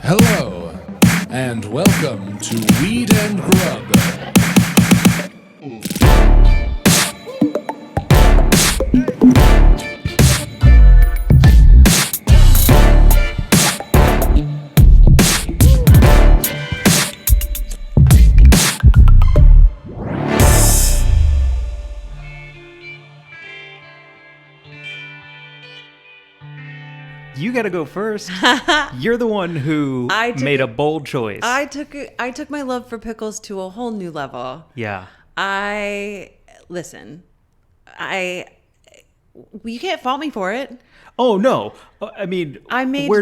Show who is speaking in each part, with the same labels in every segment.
Speaker 1: Hello, and welcome to Weed and Grub.
Speaker 2: You gotta go first. You're the one who made a bold choice.
Speaker 3: I took my love for pickles to a whole new level.
Speaker 2: Yeah.
Speaker 3: You can't fault me for it.
Speaker 2: Oh no. I mean, where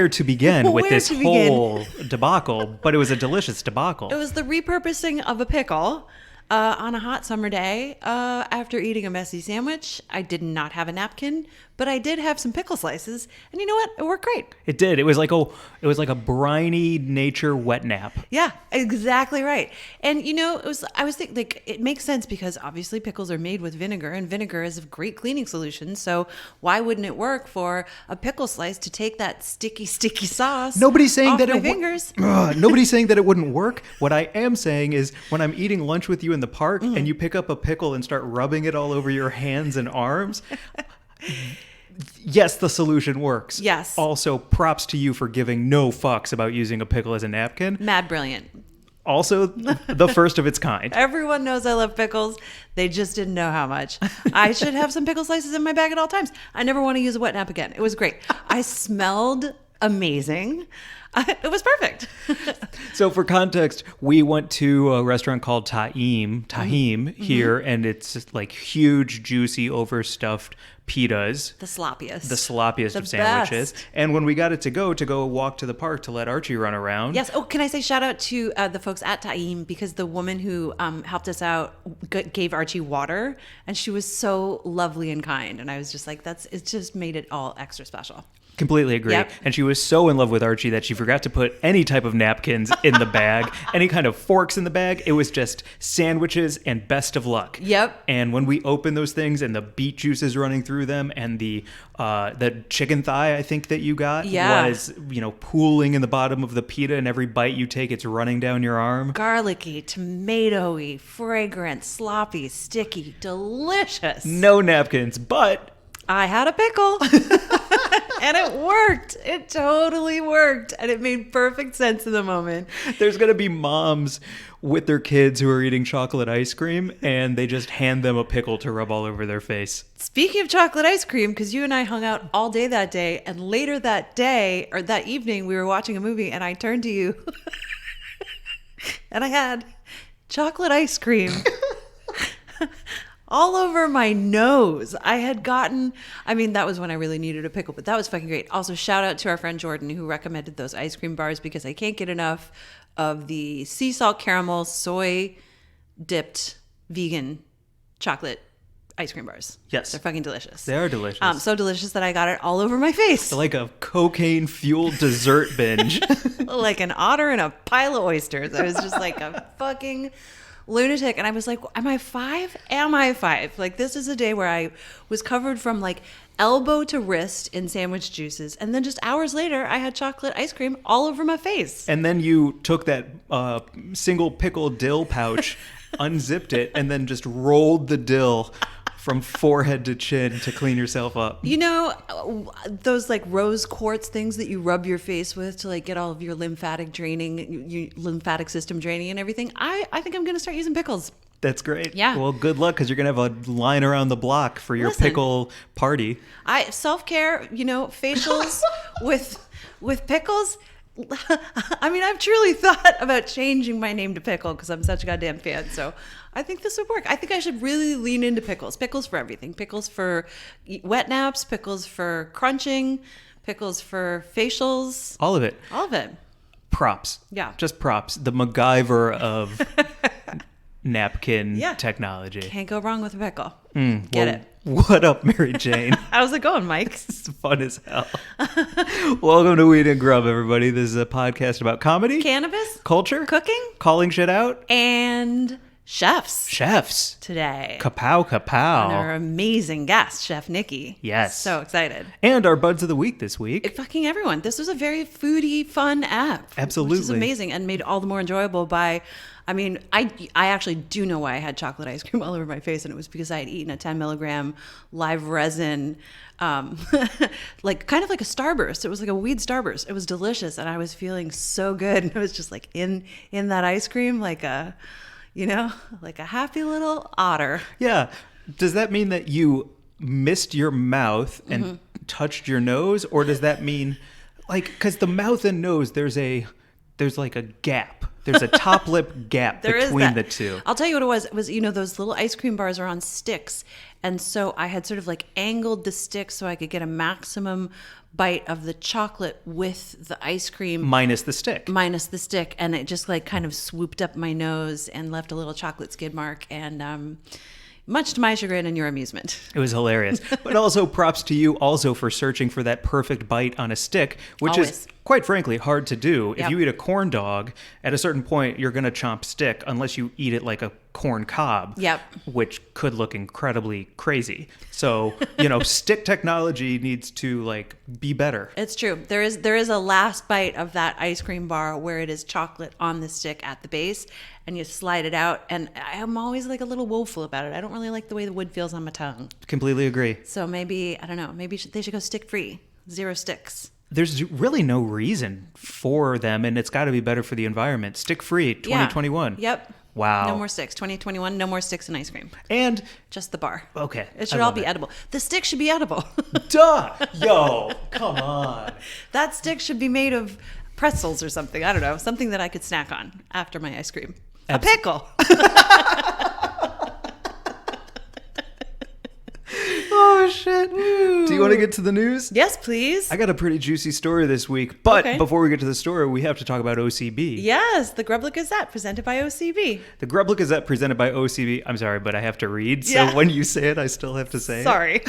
Speaker 2: to begin with this whole debacle? But it was a delicious debacle.
Speaker 3: It was the repurposing of a pickle on a hot summer day after eating a messy sandwich. I did not have a napkin, but I did have some pickle slices, and you know what? It worked great.
Speaker 2: It did. It was like a briny nature wet nap.
Speaker 3: Yeah, exactly right. And you know, I was thinking, like, it makes sense because obviously pickles are made with vinegar, and vinegar is a great cleaning solution. So why wouldn't it work for a pickle slice to take that sticky sauce?
Speaker 2: Nobody's saying that
Speaker 3: Nobody's
Speaker 2: saying that it wouldn't work. What I am saying is, when I'm eating lunch with you in the park and you pick up a pickle and start rubbing it all over your hands and arms. Yes, the solution works.
Speaker 3: Yes.
Speaker 2: Also, props to you for giving no fucks about using a pickle as a napkin.
Speaker 3: Mad brilliant.
Speaker 2: Also, the first of its kind.
Speaker 3: Everyone knows I love pickles. They just didn't know how much. I should have some pickle slices in my bag at all times. I never want to use a wet nap again. It was great. I smelled amazing. It was perfect.
Speaker 2: So for context, we went to a restaurant called Tahim here, and it's just like huge, juicy, overstuffed pitas.
Speaker 3: The sloppiest
Speaker 2: of sandwiches.
Speaker 3: Best.
Speaker 2: And when we got it to go walk to the park to let Archie run around.
Speaker 3: Yes. Oh, can I say shout out to the folks at Tahim, because the woman who helped us out gave Archie water, and she was so lovely and kind. And I was just like, it just made it all extra special.
Speaker 2: Completely agree.
Speaker 3: Yep.
Speaker 2: And she was so in love with Archie that she forgot to put any type of napkins in the bag, any kind of forks in the bag. It was just sandwiches and best of luck.
Speaker 3: Yep.
Speaker 2: And when we opened those things and the beet juice is running through them, and the chicken thigh, I think, that you got was, pooling in the bottom of the pita, and every bite you take, it's running down your arm.
Speaker 3: Garlicky, tomatoey, fragrant, sloppy, sticky, delicious.
Speaker 2: No napkins, but
Speaker 3: I had a pickle. And it worked. It totally worked. And it made perfect sense in the moment.
Speaker 2: There's going to be moms with their kids who are eating chocolate ice cream, and they just hand them a pickle to rub all over their face.
Speaker 3: Speaking of chocolate ice cream, because you and I hung out all day that day, and later that day, or that evening, we were watching a movie, and I turned to you, and I had chocolate ice cream all over my nose. That was when I really needed a pickle, but that was fucking great. Also, shout out to our friend Jordan, who recommended those ice cream bars, because I can't get enough of the sea salt caramel soy dipped vegan chocolate ice cream bars.
Speaker 2: Yes.
Speaker 3: They're fucking delicious.
Speaker 2: They are delicious.
Speaker 3: So delicious that I got it all over my face.
Speaker 2: It's like a cocaine-fueled dessert binge.
Speaker 3: Like an otter and a pile of oysters. I was just like a fucking lunatic. And I was like, am I five? Like, this is a day where I was covered from like elbow to wrist in sandwich juices, and then just hours later I had chocolate ice cream all over my face.
Speaker 2: And then you took that single pickle dill pouch, unzipped it, and then just rolled the dill from forehead to chin to clean yourself up.
Speaker 3: You know, those like rose quartz things that you rub your face with to like get all of your lymphatic system draining and everything. I think I'm going to start using pickles.
Speaker 2: That's great.
Speaker 3: Yeah.
Speaker 2: Well, good luck, because you're going to have a line around the block for your pickle party.
Speaker 3: Self-care, facials with pickles. I mean, I've truly thought about changing my name to Pickle because I'm such a goddamn fan. So I think this would work. I think I should really lean into pickles. Pickles for everything. Pickles for wet naps. Pickles for crunching. Pickles for facials.
Speaker 2: All of it.
Speaker 3: All of it.
Speaker 2: Props.
Speaker 3: Yeah.
Speaker 2: Just props. The MacGyver of napkin technology.
Speaker 3: Can't go wrong with a pickle.
Speaker 2: Get it. What up, Mary Jane?
Speaker 3: How's it going, Mike?
Speaker 2: It's fun as hell. Welcome to Weed and Grub, everybody. This is a podcast about comedy,
Speaker 3: cannabis,
Speaker 2: culture,
Speaker 3: cooking,
Speaker 2: calling shit out,
Speaker 3: and chefs today.
Speaker 2: Kapow, kapow.
Speaker 3: And our amazing guest, Chef Nikki.
Speaker 2: Yes.
Speaker 3: So excited.
Speaker 2: And our buds of the week this week.
Speaker 3: Fucking everyone. This was a very foodie, fun app.
Speaker 2: Absolutely.
Speaker 3: Which is amazing and made all the more enjoyable by... I mean, I actually do know why I had chocolate ice cream all over my face, and it was because I had eaten a 10 milligram live resin, like kind of like a Starburst. It was like a weed Starburst. It was delicious, and I was feeling so good. And I was just like in that ice cream, like a, like a happy little otter.
Speaker 2: Yeah. Does that mean that you missed your mouth and touched your nose, or does that mean, like, because the mouth and nose, there's like a gap. There's a top lip gap between the two.
Speaker 3: I'll tell you what it was. It was, those little ice cream bars are on sticks. And so I had sort of like angled the stick so I could get a maximum bite of the chocolate with the ice cream.
Speaker 2: Minus the stick.
Speaker 3: And it just like kind of swooped up my nose and left a little chocolate skid mark. And much to my chagrin and your amusement.
Speaker 2: It was hilarious. But also props to you also for searching for that perfect bite on a stick, which is quite frankly hard to do. If you eat a corn dog, at a certain point you're going to chomp stick unless you eat it like a corn cob, which could look incredibly crazy. So, stick technology needs to like be better.
Speaker 3: It's true. There is a last bite of that ice cream bar where it is chocolate on the stick at the base and you slide it out, and I'm always like a little woeful about it. I don't really like the way the wood feels on my tongue.
Speaker 2: Completely agree.
Speaker 3: So maybe, I don't know, maybe they should go stick free. 0 sticks.
Speaker 2: There's really no reason for them, and it's got to be better for the environment. Stick free 2021.
Speaker 3: Yeah. Yep.
Speaker 2: Wow.
Speaker 3: No more sticks. 2021, no more sticks and ice cream.
Speaker 2: And
Speaker 3: just the bar.
Speaker 2: Okay.
Speaker 3: It should all be edible. The stick should be edible.
Speaker 2: Duh. Yo, come on.
Speaker 3: That stick should be made of pretzels or something. I don't know. Something that I could snack on after my ice cream. A pickle.
Speaker 2: Oh, shit. Do you want to get to the news?
Speaker 3: Yes, please.
Speaker 2: I got a pretty juicy story this week. But before we get to the story, we have to talk about OCB.
Speaker 3: Yes, the Grub Gazette presented by OCB.
Speaker 2: The Grub Gazette presented by OCB. I'm sorry, but I have to read. So when you say it, I still have to say it.
Speaker 3: Sorry.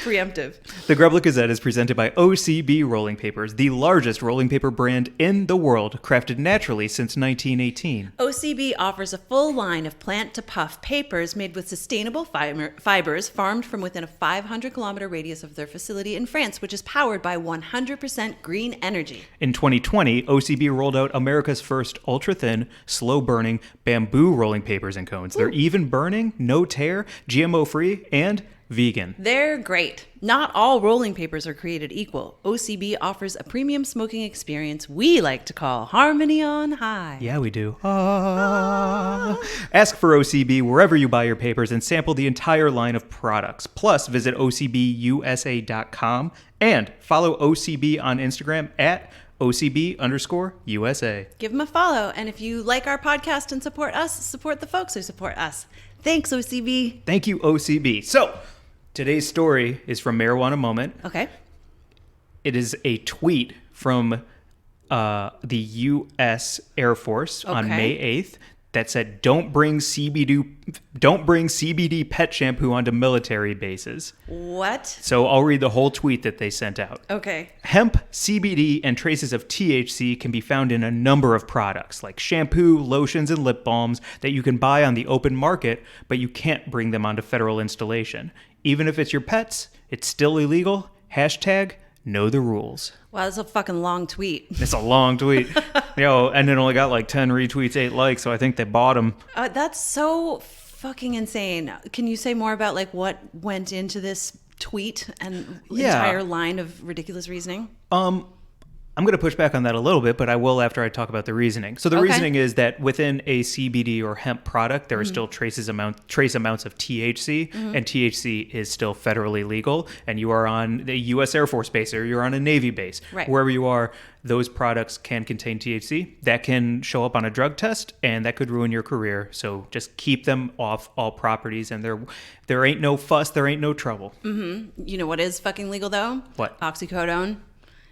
Speaker 3: Preemptive.
Speaker 2: The Grub Gazette is presented by OCB Rolling Papers, the largest rolling paper brand in the world, crafted naturally since 1918.
Speaker 3: OCB offers a full line of plant-to-puff papers made with sustainable fibers farmed from within a 500-kilometer radius of their facility in France, which is powered by 100% green energy.
Speaker 2: In 2020, OCB rolled out America's first ultra-thin, slow-burning bamboo rolling papers and cones. Ooh. They're even burning, no tear, GMO-free, and vegan.
Speaker 3: They're great. Not all rolling papers are created equal. OCB offers a premium smoking experience we like to call Harmony on High.
Speaker 2: Yeah, we do. Ask for OCB wherever you buy your papers and sample the entire line of products. Plus, visit OCBUSA.com and follow OCB on Instagram at OCB_USA.
Speaker 3: Give them a follow. And if you like our podcast and support us, support the folks who support us. Thanks, OCB.
Speaker 2: Thank you, OCB. So, today's story is from Marijuana Moment.
Speaker 3: Okay.
Speaker 2: It is a tweet from the U.S. Air Force on May 8th that said, "Don't bring CBD pet shampoo onto military bases."
Speaker 3: What?
Speaker 2: So I'll read the whole tweet that they sent out.
Speaker 3: Okay.
Speaker 2: Hemp, CBD, and traces of THC can be found in a number of products like shampoo, lotions, and lip balms that you can buy on the open market, but you can't bring them onto federal installation. Even if it's your pets, it's still illegal. Hashtag know the rules.
Speaker 3: Wow, that's a fucking long tweet.
Speaker 2: It's a long tweet. And it only got like 10 retweets, 8 likes, so I think they bought them.
Speaker 3: That's so fucking insane. Can you say more about like what went into this tweet and entire line of ridiculous reasoning?
Speaker 2: I'm going to push back on that a little bit, but I will after I talk about the reasoning. So the reasoning is that within a CBD or hemp product, there are still trace amounts of THC, and THC is still federally legal. And you are on the U.S. Air Force base or you're on a Navy base.
Speaker 3: Right. Wherever
Speaker 2: you are, those products can contain THC. That can show up on a drug test, and that could ruin your career. So just keep them off all properties, and there ain't no fuss, there ain't no trouble.
Speaker 3: Mm-hmm. You know what is fucking legal, though?
Speaker 2: What?
Speaker 3: Oxycodone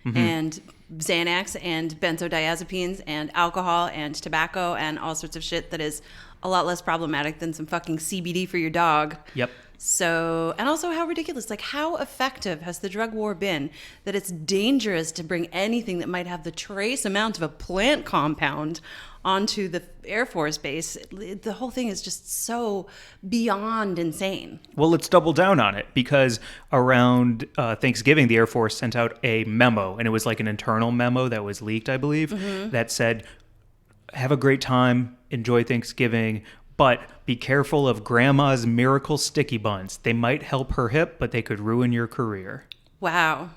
Speaker 3: and Xanax and benzodiazepines and alcohol and tobacco and all sorts of shit that is a lot less problematic than some fucking CBD for your dog.
Speaker 2: Yep.
Speaker 3: So, and also how ridiculous, like how effective has the drug war been that it's dangerous to bring anything that might have the trace amount of a plant compound onto the Air Force base. The whole thing is just so beyond insane.
Speaker 2: Well, let's double down on it, because around Thanksgiving, the Air Force sent out a memo, and it was like an internal memo that was leaked, I believe, that said, have a great time, enjoy Thanksgiving, but be careful of Grandma's miracle sticky buns. They might help her hip, but they could ruin your career.
Speaker 3: Wow.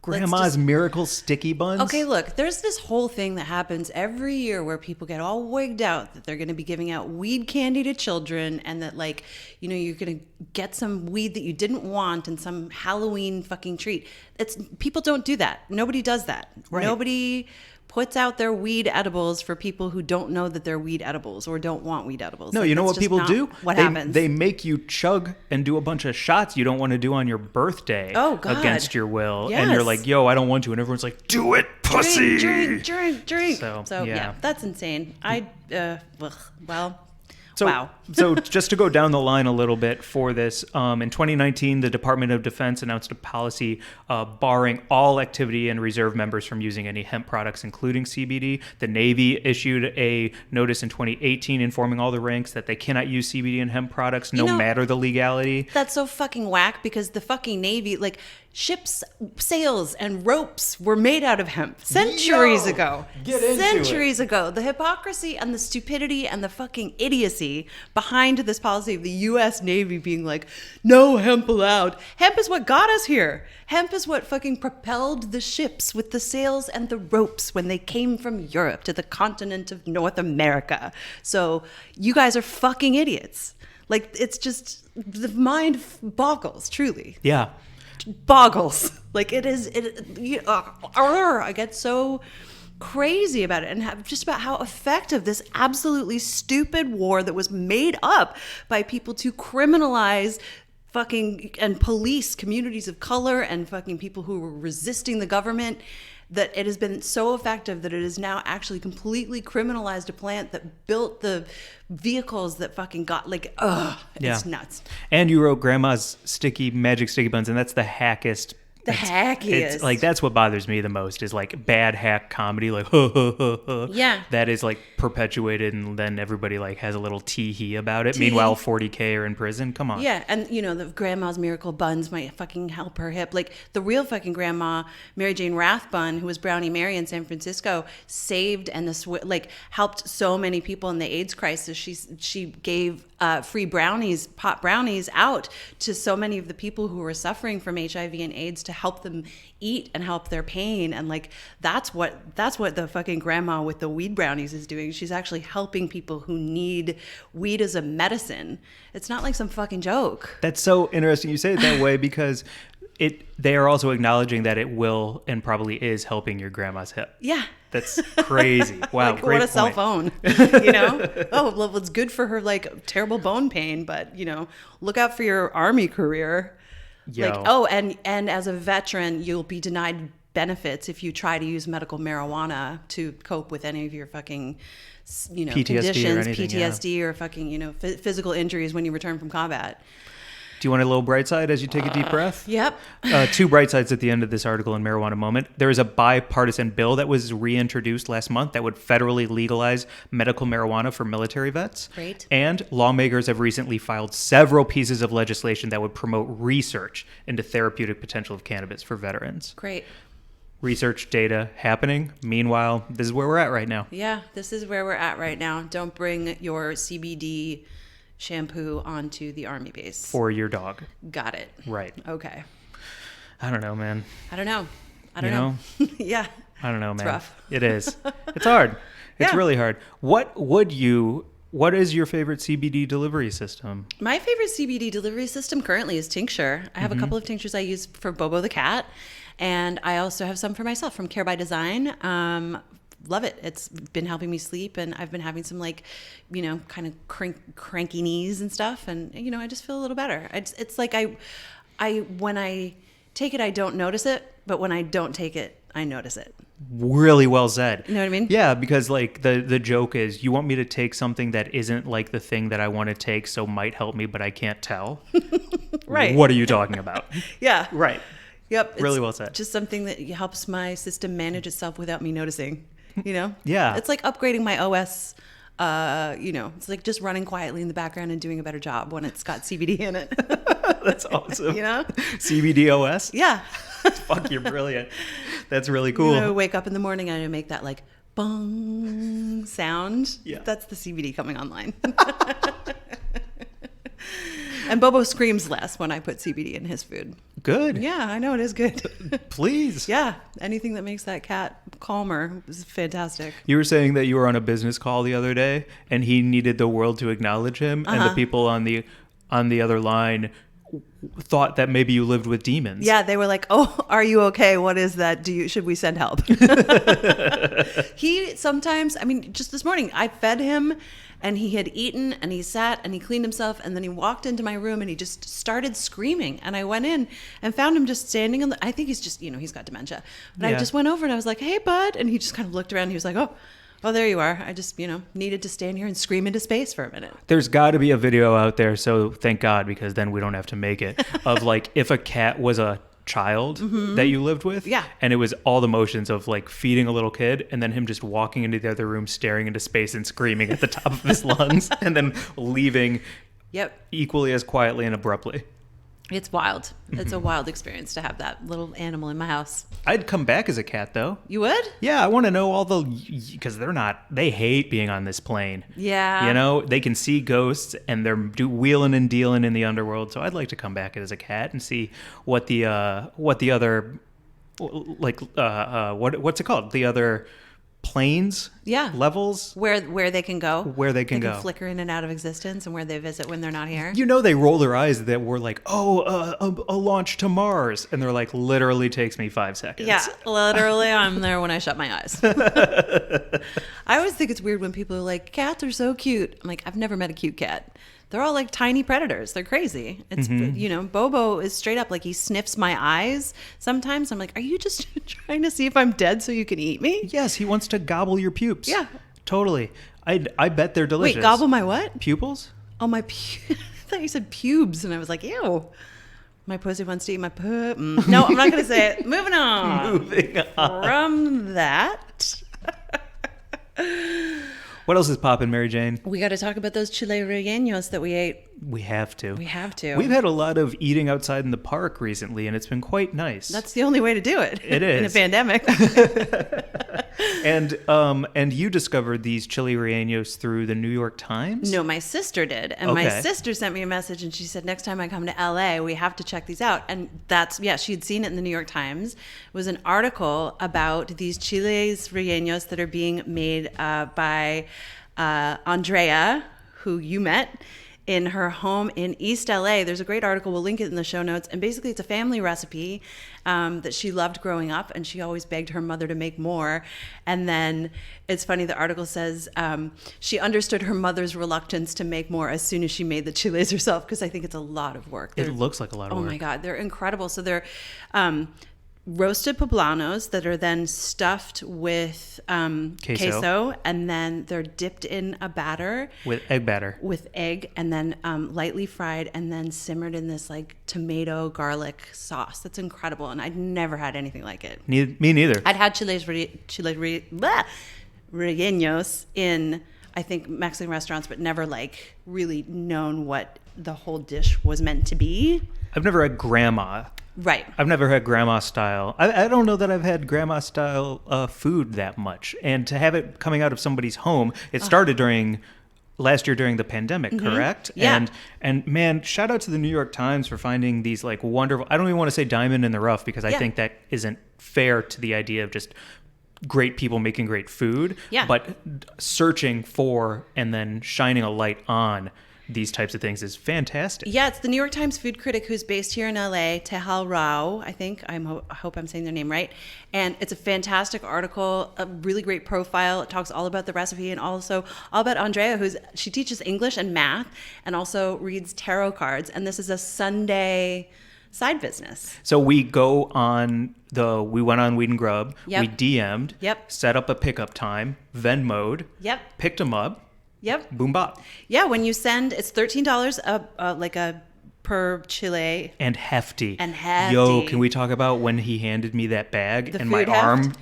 Speaker 2: Grandma's miracle sticky buns?
Speaker 3: Okay, look, there's this whole thing that happens every year where people get all wigged out that they're going to be giving out weed candy to children, and that, like, you know, you're going to get some weed that you didn't want and some Halloween fucking treat. People don't do that. Nobody does that.
Speaker 2: Right.
Speaker 3: Nobody puts out their weed edibles for people who don't know that they're weed edibles or don't want weed edibles.
Speaker 2: No,
Speaker 3: like,
Speaker 2: you know
Speaker 3: that's
Speaker 2: what people
Speaker 3: just
Speaker 2: do?
Speaker 3: not what happens.
Speaker 2: They make you chug and do a bunch of shots you don't want to do on your birthday.
Speaker 3: Oh, God.
Speaker 2: Against your will.
Speaker 3: Yes.
Speaker 2: And you're like, yo, I don't want to. And everyone's like, do it, pussy.
Speaker 3: Drink. So
Speaker 2: yeah.
Speaker 3: yeah, that's insane.
Speaker 2: So,
Speaker 3: wow.
Speaker 2: So just to go down the line a little bit for this, in 2019, the Department of Defense announced a policy barring all activity and reserve members from using any hemp products, including CBD. The Navy issued a notice in 2018 informing all the ranks that they cannot use CBD and hemp products, no matter the legality.
Speaker 3: That's so fucking whack, because the fucking Navy, like, ships, sails, and ropes were made out of hemp centuries ago.
Speaker 2: Get into
Speaker 3: centuries ago. The hypocrisy and the stupidity and the fucking idiocy behind this policy of the U.S. Navy being like, no hemp allowed. Hemp is what got us here. Hemp is what fucking propelled the ships with the sails and the ropes when they came from Europe to the continent of North America. So you guys are fucking idiots. Like, it's just, the mind boggles, truly.
Speaker 2: Yeah.
Speaker 3: Boggles. Like, I get so crazy about it, and just about how effective this absolutely stupid war that was made up by people to criminalize fucking and police communities of color and fucking people who were resisting the government, that it has been so effective that it is now actually completely criminalized a plant that built the vehicles that fucking got, like, it's nuts.
Speaker 2: And you wrote Grandma's magic sticky buns, and that's the hackiest. It's like, that's what bothers me the most, is like bad hack comedy, like
Speaker 3: yeah,
Speaker 2: that is like perpetuated, and then everybody like has a little tee-hee about it.
Speaker 3: Tee-hee.
Speaker 2: Meanwhile, 40K are in prison. Come on.
Speaker 3: Yeah, and you know, the Grandma's miracle buns might fucking help her hip. Like, the real fucking grandma, Mary Jane Rathbun, who was Brownie Mary in San Francisco, saved and helped so many people in the AIDS crisis. She gave free brownies, pot brownies, out to so many of the people who were suffering from HIV and AIDS to help them eat and help their pain. And like, that's what the fucking grandma with the weed brownies is doing. She's actually helping people who need weed as a medicine. It's not like some fucking joke.
Speaker 2: That's so interesting you say it that way, because they are also acknowledging that it will and probably is helping your grandma's hip.
Speaker 3: Yeah.
Speaker 2: That's crazy. Wow,
Speaker 3: like,
Speaker 2: great
Speaker 3: what a
Speaker 2: point.
Speaker 3: cell phone, you know? Oh, well, it's good for her, like, terrible bone pain, but, you know, look out for your Army career.
Speaker 2: Yo.
Speaker 3: Like, and as a veteran, you'll be denied benefits if you try to use medical marijuana to cope with any of your fucking, you know,
Speaker 2: PTSD
Speaker 3: conditions,
Speaker 2: or anything,
Speaker 3: PTSD or fucking, you know, physical injuries when you return from combat.
Speaker 2: Do you want a little bright side as you take a deep breath?
Speaker 3: Yep.
Speaker 2: Two bright sides at the end of this article in Marijuana Moment. There is a bipartisan bill that was reintroduced last month that would federally legalize medical marijuana for military vets.
Speaker 3: Great.
Speaker 2: And lawmakers have recently filed several pieces of legislation that would promote research into therapeutic potential of cannabis for veterans.
Speaker 3: Great.
Speaker 2: Research data happening. Meanwhile, this is where we're at right now.
Speaker 3: Yeah, this is where we're at right now. Don't bring your CBD shampoo onto the Army base.
Speaker 2: For your dog.
Speaker 3: Got it.
Speaker 2: Right.
Speaker 3: Okay.
Speaker 2: I don't know, man.
Speaker 3: I don't know. Yeah.
Speaker 2: I don't know, man.
Speaker 3: It's rough.
Speaker 2: It is. It's hard. It's
Speaker 3: Yeah.
Speaker 2: really hard. What is your favorite CBD delivery system?
Speaker 3: My favorite CBD delivery system currently is tincture. I have a couple of tinctures I use for Bobo the cat, and I also have some for myself from Care by Design. Love it. It's been helping me sleep, and I've been having some, like, you know, kind of cranky knees and stuff, and, you know, I just feel a little better. It's like I when I take it, I don't notice it, but when I don't take it, I notice it.
Speaker 2: Really well said.
Speaker 3: You know what I mean?
Speaker 2: Yeah, because like the joke is, you want me to take something that isn't like the thing that I want to take, so might help me, but I can't tell.
Speaker 3: Right.
Speaker 2: What are you talking about?
Speaker 3: Yeah.
Speaker 2: Right.
Speaker 3: Yep. It's
Speaker 2: Really well said.
Speaker 3: Just something that helps my system manage itself without me noticing,
Speaker 2: Yeah.
Speaker 3: It's like upgrading my OS. It's like just running quietly in the background and doing a better job when it's got CBD in it.
Speaker 2: That's awesome. CBDOS?
Speaker 3: Yeah.
Speaker 2: Fuck, you're brilliant. That's really cool.
Speaker 3: I wake up in the morning and I make that like bong sound.
Speaker 2: Yeah.
Speaker 3: That's the CBD coming online. And Bobo screams less when I put CBD in his food.
Speaker 2: Good.
Speaker 3: Yeah, I know it is good.
Speaker 2: Please.
Speaker 3: Yeah, anything that makes that cat calmer is fantastic.
Speaker 2: You were saying that you were on a business call the other day and he needed the world to acknowledge him, and the people on the other line thought that maybe you lived with demons.
Speaker 3: Yeah, they were like, "Oh, are you okay? What is that? Should we send help?" He sometimes, just this morning, I fed him and he had eaten and he sat and he cleaned himself, and then he walked into my room and he just started screaming, and I went in and found him just standing I think he's just, he's got dementia. But I just went over and I was like, "Hey, bud." And he just kind of looked around and he was like, Oh, there you are. I just, needed to stand here and scream into space for a minute.
Speaker 2: There's got to be a video out there, so thank God, because then we don't have to make it, of like if a cat was a child that you lived with.
Speaker 3: Yeah.
Speaker 2: And it was all the motions of like feeding a little kid and then him just walking into the other room, staring into space and screaming at the top of his lungs and then leaving equally as quietly and abruptly.
Speaker 3: It's wild. It's a wild experience to have that little animal in my house.
Speaker 2: I'd come back as a cat, though.
Speaker 3: You would?
Speaker 2: Yeah, I want to know all the... Because they hate being on this plane.
Speaker 3: Yeah.
Speaker 2: They can see ghosts and they're wheeling and dealing in the underworld. So I'd like to come back as a cat and see what the other... what's it called? The other... planes, levels,
Speaker 3: where they can go,
Speaker 2: they can
Speaker 3: flicker in and out of existence, and where they visit when they're not here.
Speaker 2: They roll their eyes that we're like, a launch to Mars, and they're like, literally takes me 5 seconds.
Speaker 3: Yeah, literally, I'm there when I shut my eyes. I always think it's weird when people are like, cats are so cute. I'm like, I've never met a cute cat. They're all like tiny predators. They're crazy. It's, Bobo is straight up like he sniffs my eyes. Sometimes I'm like, are you just trying to see if I'm dead so you can eat me?
Speaker 2: Yes, he wants to gobble your pupils.
Speaker 3: Yeah.
Speaker 2: Totally. I bet they're delicious.
Speaker 3: Wait, gobble my what?
Speaker 2: Pupils?
Speaker 3: Oh, I thought you said pubes, and I was like, ew. My pussy wants to eat my poop. No, I'm not going to say it. Moving on. From that.
Speaker 2: What else is popping, Mary Jane?
Speaker 3: We got to talk about those Chiles Rellenos that we ate.
Speaker 2: We have to.
Speaker 3: We've
Speaker 2: had a lot of eating outside in the park recently, and it's been quite nice.
Speaker 3: That's the only way to do it.
Speaker 2: It is.
Speaker 3: In a pandemic.
Speaker 2: And you discovered these Chiles Rellenos through the New York Times?
Speaker 3: No, my sister did. And my sister sent me a message, and she said, next time I come to LA, we have to check these out. And she had seen it in the New York Times. It was an article about these Chiles Rellenos that are being made by Andrea, who you met, in her home in East LA. There's a great article. We'll link it in the show notes. And basically, it's a family recipe that she loved growing up, and she always begged her mother to make more. And then it's funny, the article says she understood her mother's reluctance to make more as soon as she made the chiles herself, because I think it's a lot of work.
Speaker 2: It looks like a lot of work.
Speaker 3: Oh my God, they're incredible. So they're roasted poblanos that are then stuffed with queso, and then they're dipped in a batter
Speaker 2: with egg batter,
Speaker 3: and then lightly fried, and then simmered in this like tomato garlic sauce. That's incredible, and I'd never had anything like it.
Speaker 2: Me neither.
Speaker 3: I'd had Chiles Rellenos in, I think, Mexican restaurants, but never like really known what the whole dish was meant to be.
Speaker 2: I've never had grandma.
Speaker 3: Right.
Speaker 2: I've never had grandma style. I don't know that I've had grandma style food that much. And to have it coming out of somebody's home, it started last year during the pandemic, correct?
Speaker 3: Yeah.
Speaker 2: And man, shout out to the New York Times for finding these like wonderful, I don't even want to say diamond in the rough, because I think that isn't fair to the idea of just great people making great food, but searching for and then shining a light on these types of things is fantastic.
Speaker 3: Yeah, it's the New York Times food critic who's based here in LA, Tehal Rao, I think. I hope I'm saying their name right. And it's a fantastic article, a really great profile. It talks all about the recipe and also all about Andrea, she teaches English and math and also reads tarot cards. And this is a Sunday side business.
Speaker 2: So we went on Weed and Grub,
Speaker 3: Yep.
Speaker 2: we DM'd, set up a pickup time, Venmo'd, picked them up.
Speaker 3: Yep.
Speaker 2: Boom bop.
Speaker 3: Yeah, when you send, it's $13 like a per Chile.
Speaker 2: And hefty.
Speaker 3: And hefty.
Speaker 2: Yo, can we talk about when he handed me that bag
Speaker 3: The
Speaker 2: and my
Speaker 3: food heft?
Speaker 2: arm?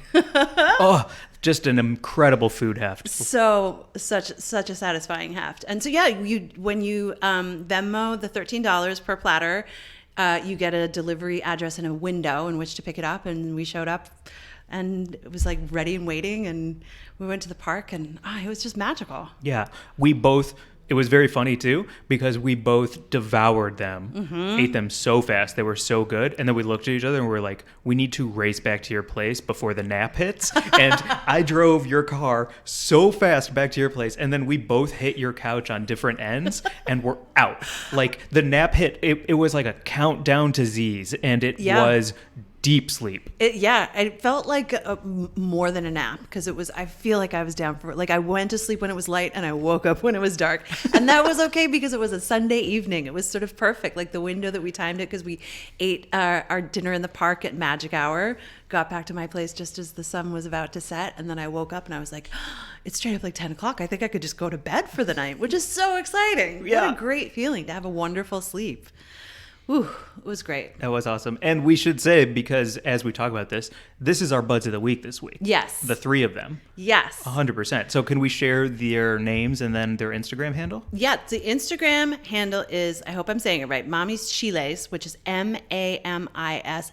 Speaker 2: Oh, just an incredible food heft.
Speaker 3: So such a satisfying heft. And so yeah, when you Venmo the $13 per platter, you get a delivery address and a window in which to pick it up. And we showed up, and it was like ready and waiting, and we went to the park, and it was just magical.
Speaker 2: Yeah, it was very funny too, because we both devoured them, ate them so fast. They were so good. And then we looked at each other and we were like, we need to race back to your place before the nap hits. And I drove your car so fast back to your place. And then we both hit your couch on different ends and we're out. Like the nap hit, it was like a countdown to Z's, and it was deep sleep.
Speaker 3: It felt like more than a nap, because I feel like I was down for, like, I went to sleep when it was light and I woke up when it was dark, and that was okay because it was a Sunday evening. It was sort of perfect, like the window that we timed it, because we ate our dinner in the park at magic hour, got back to my place just as the sun was about to set, and then I woke up and I was like, it's straight up like 10 o'clock. I think I could just go to bed for the night, which is so exciting.
Speaker 2: Yeah.
Speaker 3: What a great feeling to have a wonderful sleep. Ooh, it was great.
Speaker 2: That was awesome. And we should say, because as we talk about this is our buds of the week this week.
Speaker 3: Yes.
Speaker 2: The three of them.
Speaker 3: Yes.
Speaker 2: 100%. So can we share their names and then their Instagram handle?
Speaker 3: Yeah, the Instagram handle is, I hope I'm saying it right, Mamisxiles, which is Mamisxiles.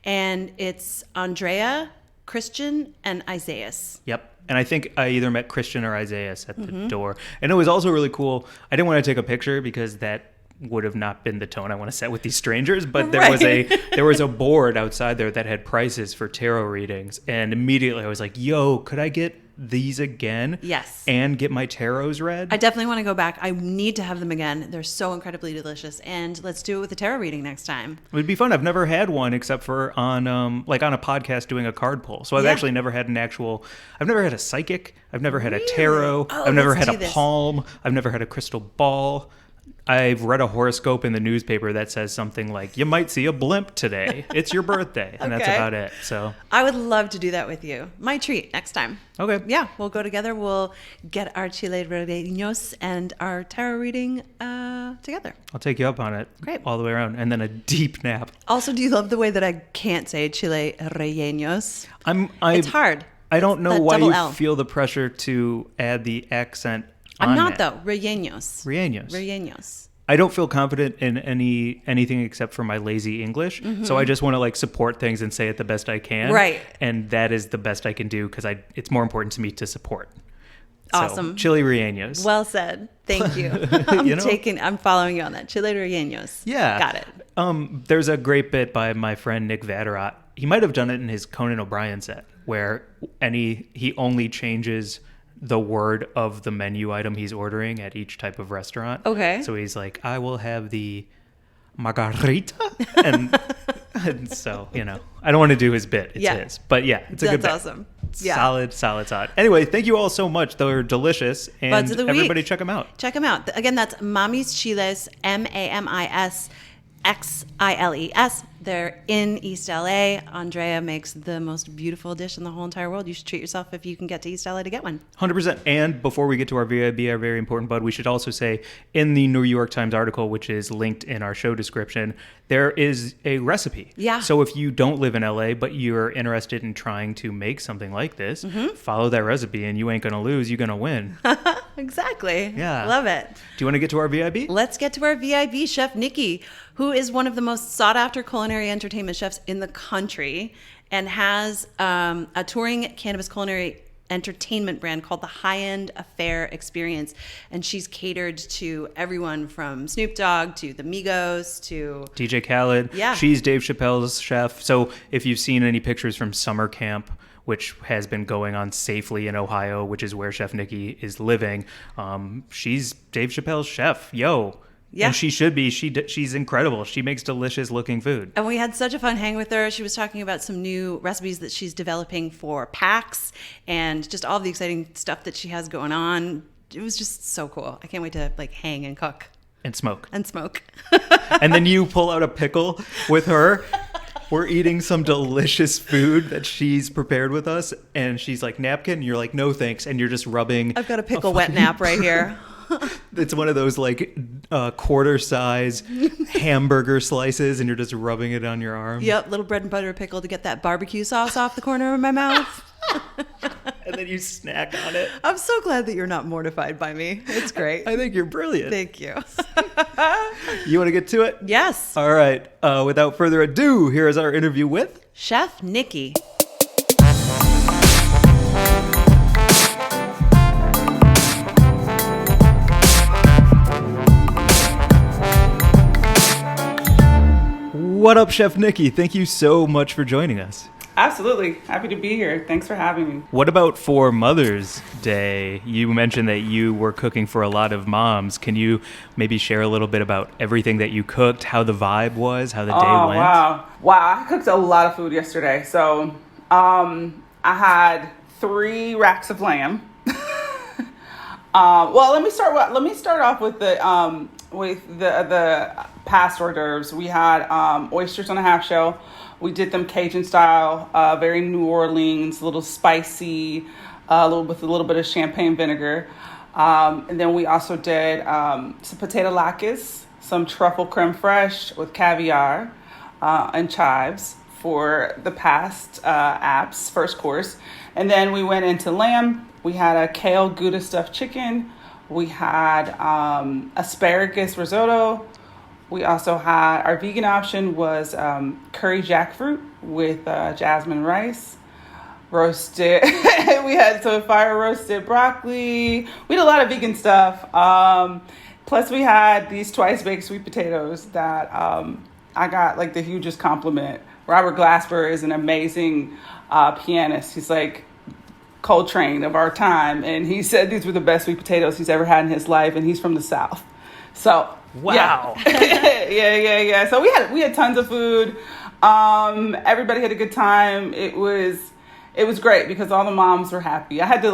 Speaker 3: And it's Andrea, Christian, and Isaias.
Speaker 2: Yep. And I think I either met Christian or Isaiah at the door. And it was also really cool. I didn't want to take a picture because that would have not been the tone I want to set with these strangers. But there was a board outside there that had prices for tarot readings. And immediately I was like, yo, could I get these again?
Speaker 3: Yes.
Speaker 2: And get my tarots read?
Speaker 3: I definitely want to go back. I need to have them again. They're so incredibly delicious. And let's do it with the tarot reading next time.
Speaker 2: It would be fun. I've never had one except for on a podcast doing a card pull. So I've actually never had I've never had a psychic. I've never had a tarot. I've never had a palm. I've never had a crystal ball. I've read a horoscope in the newspaper that says something like, you might see a blimp today. It's your birthday. And that's about it. So
Speaker 3: I would love to do that with you. My treat next time.
Speaker 2: Okay.
Speaker 3: Yeah, we'll go together. We'll get our Chiles Rellenos and our tarot reading together.
Speaker 2: I'll take you up on it.
Speaker 3: Great.
Speaker 2: All the way around. And then a deep nap.
Speaker 3: Also, do you love the way that I can't say Chiles Rellenos? It's hard.
Speaker 2: I don't know
Speaker 3: That
Speaker 2: why
Speaker 3: double
Speaker 2: you
Speaker 3: L.
Speaker 2: feel the pressure to add the accent
Speaker 3: I'm
Speaker 2: on
Speaker 3: not,
Speaker 2: that.
Speaker 3: though. Rellenos.
Speaker 2: Rellenos. I don't feel confident in anything except for my lazy English. So I just want to support things and say it the best I can.
Speaker 3: Right.
Speaker 2: And that is the best I can do because it's more important to me to support.
Speaker 3: Awesome.
Speaker 2: So, Chile Rellenos.
Speaker 3: Well said. Thank you. I'm following you on that. Chiles Rellenos.
Speaker 2: Yeah.
Speaker 3: Got it.
Speaker 2: There's a great bit by my friend Nick Vatterott. He might have done it in his Conan O'Brien set where he only changes the word of the menu item he's ordering at each type of restaurant.
Speaker 3: Okay.
Speaker 2: So he's like, I will have the margarita. And so, I don't want to do his bit. It's his. But yeah, it's a good bit.
Speaker 3: That's awesome. Yeah.
Speaker 2: Solid. Anyway, thank you all so much. They're delicious. And
Speaker 3: Buds of the
Speaker 2: everybody
Speaker 3: week.
Speaker 2: check them out.
Speaker 3: Check them out. Again, that's Mamisxiles, Mamisxiles. They're in East LA. Andrea makes the most beautiful dish in the whole entire world. You should treat yourself if you can get to East LA to get one.
Speaker 2: 100%. And before we get to our VIB, our very important bud, we should also say in the New York Times article, which is linked in our show description, there is a recipe.
Speaker 3: Yeah.
Speaker 2: So if you don't live in LA, but you're interested in trying to make something like this, follow that recipe and you ain't going to lose. You're going to win.
Speaker 3: Exactly.
Speaker 2: Yeah.
Speaker 3: Love it.
Speaker 2: Do you want to get to our VIB?
Speaker 3: Let's get to our VIB, Chef Nikki, who is one of the most sought-after culinary entertainment chefs in the country and has a touring cannabis culinary entertainment brand called the High End Affair Experience. And she's catered to everyone from Snoop Dogg to the Migos to
Speaker 2: DJ Khaled.
Speaker 3: Yeah.
Speaker 2: She's Dave Chappelle's chef. So if you've seen any pictures from summer camp, which has been going on safely in Ohio, which is where Chef Nikki is living, she's Dave Chappelle's chef. Yo.
Speaker 3: Yeah.
Speaker 2: And she should be. She's incredible. She makes delicious looking food.
Speaker 3: And we had such a fun hang with her. She was talking about some new recipes that she's developing for packs and just all the exciting stuff that she has going on. It was just so cool. I can't wait to hang and cook.
Speaker 2: And smoke.
Speaker 3: And smoke.
Speaker 2: And then you pull out a pickle with her. We're eating some delicious food that she's prepared with us. And she's like, napkin? And you're like, no thanks. And you're just rubbing.
Speaker 3: I've got a pickle wet nap right here.
Speaker 2: It's one of those like quarter size hamburger slices, and you're just rubbing it on your arm.
Speaker 3: Yep, little bread and butter pickle to get that barbecue sauce off the corner of my mouth.
Speaker 2: And then you snack on it.
Speaker 3: I'm so glad that you're not mortified by me. It's great.
Speaker 2: I think you're brilliant.
Speaker 3: Thank you.
Speaker 2: You want to get to it?
Speaker 3: Yes.
Speaker 2: All right. Without further ado, here is our interview with
Speaker 3: Chef Nikki.
Speaker 2: What up, Chef Nikki? Thank you so much for joining us.
Speaker 4: Absolutely. Happy to be here. Thanks for having me.
Speaker 2: What about for Mother's Day? You mentioned that you were cooking for a lot of moms. Can you maybe share a little bit about everything that you cooked, how the vibe was, how the day went?
Speaker 4: Wow. I cooked a lot of food yesterday. So I had 3 racks of lamb. Let me start off with the past hors d'oeuvres. We had oysters on a half shell. We did them Cajun style, very New Orleans, a little spicy, with a little bit of champagne vinegar. And then we also did some potato latkes, some truffle creme fraiche with caviar and chives for the past apps, first course. And then we went into lamb. We had a kale Gouda stuffed chicken. We had asparagus risotto. We also had, our vegan option was curry jackfruit with jasmine rice, roasted. We had some fire roasted broccoli. We did a lot of vegan stuff. Plus we had these twice baked sweet potatoes that I got like the hugest compliment. Robert Glasper is an amazing pianist. He's like Coltrane of our time. And he said these were the best sweet potatoes he's ever had in his life. And he's from the South. So
Speaker 2: wow.
Speaker 4: Yeah. So we had tons of food. Everybody had a good time. It was great because all the moms were happy. I had to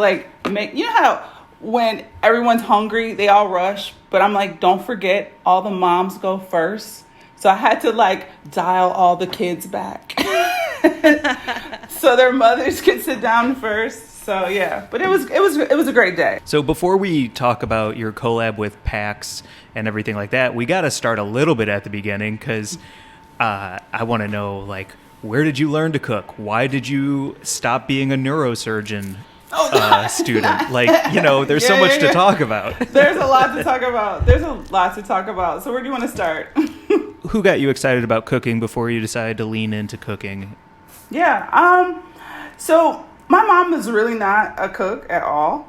Speaker 4: make, you know how when everyone's hungry, they all rush, but I'm like, don't forget, all the moms go first. So I had to dial all the kids back so their mothers could sit down first. So yeah, but it was a great day.
Speaker 2: So before we talk about your collab with PAX and everything like that, we got to start a little bit at the beginning because I want to know, where did you learn to cook? Why did you stop being a neurosurgeon student? There's so much to talk about.
Speaker 4: There's a lot to talk about. So where do you want to start?
Speaker 2: Who got you excited about cooking before you decided to lean into cooking?
Speaker 4: Yeah. So my mom is really not a cook at all.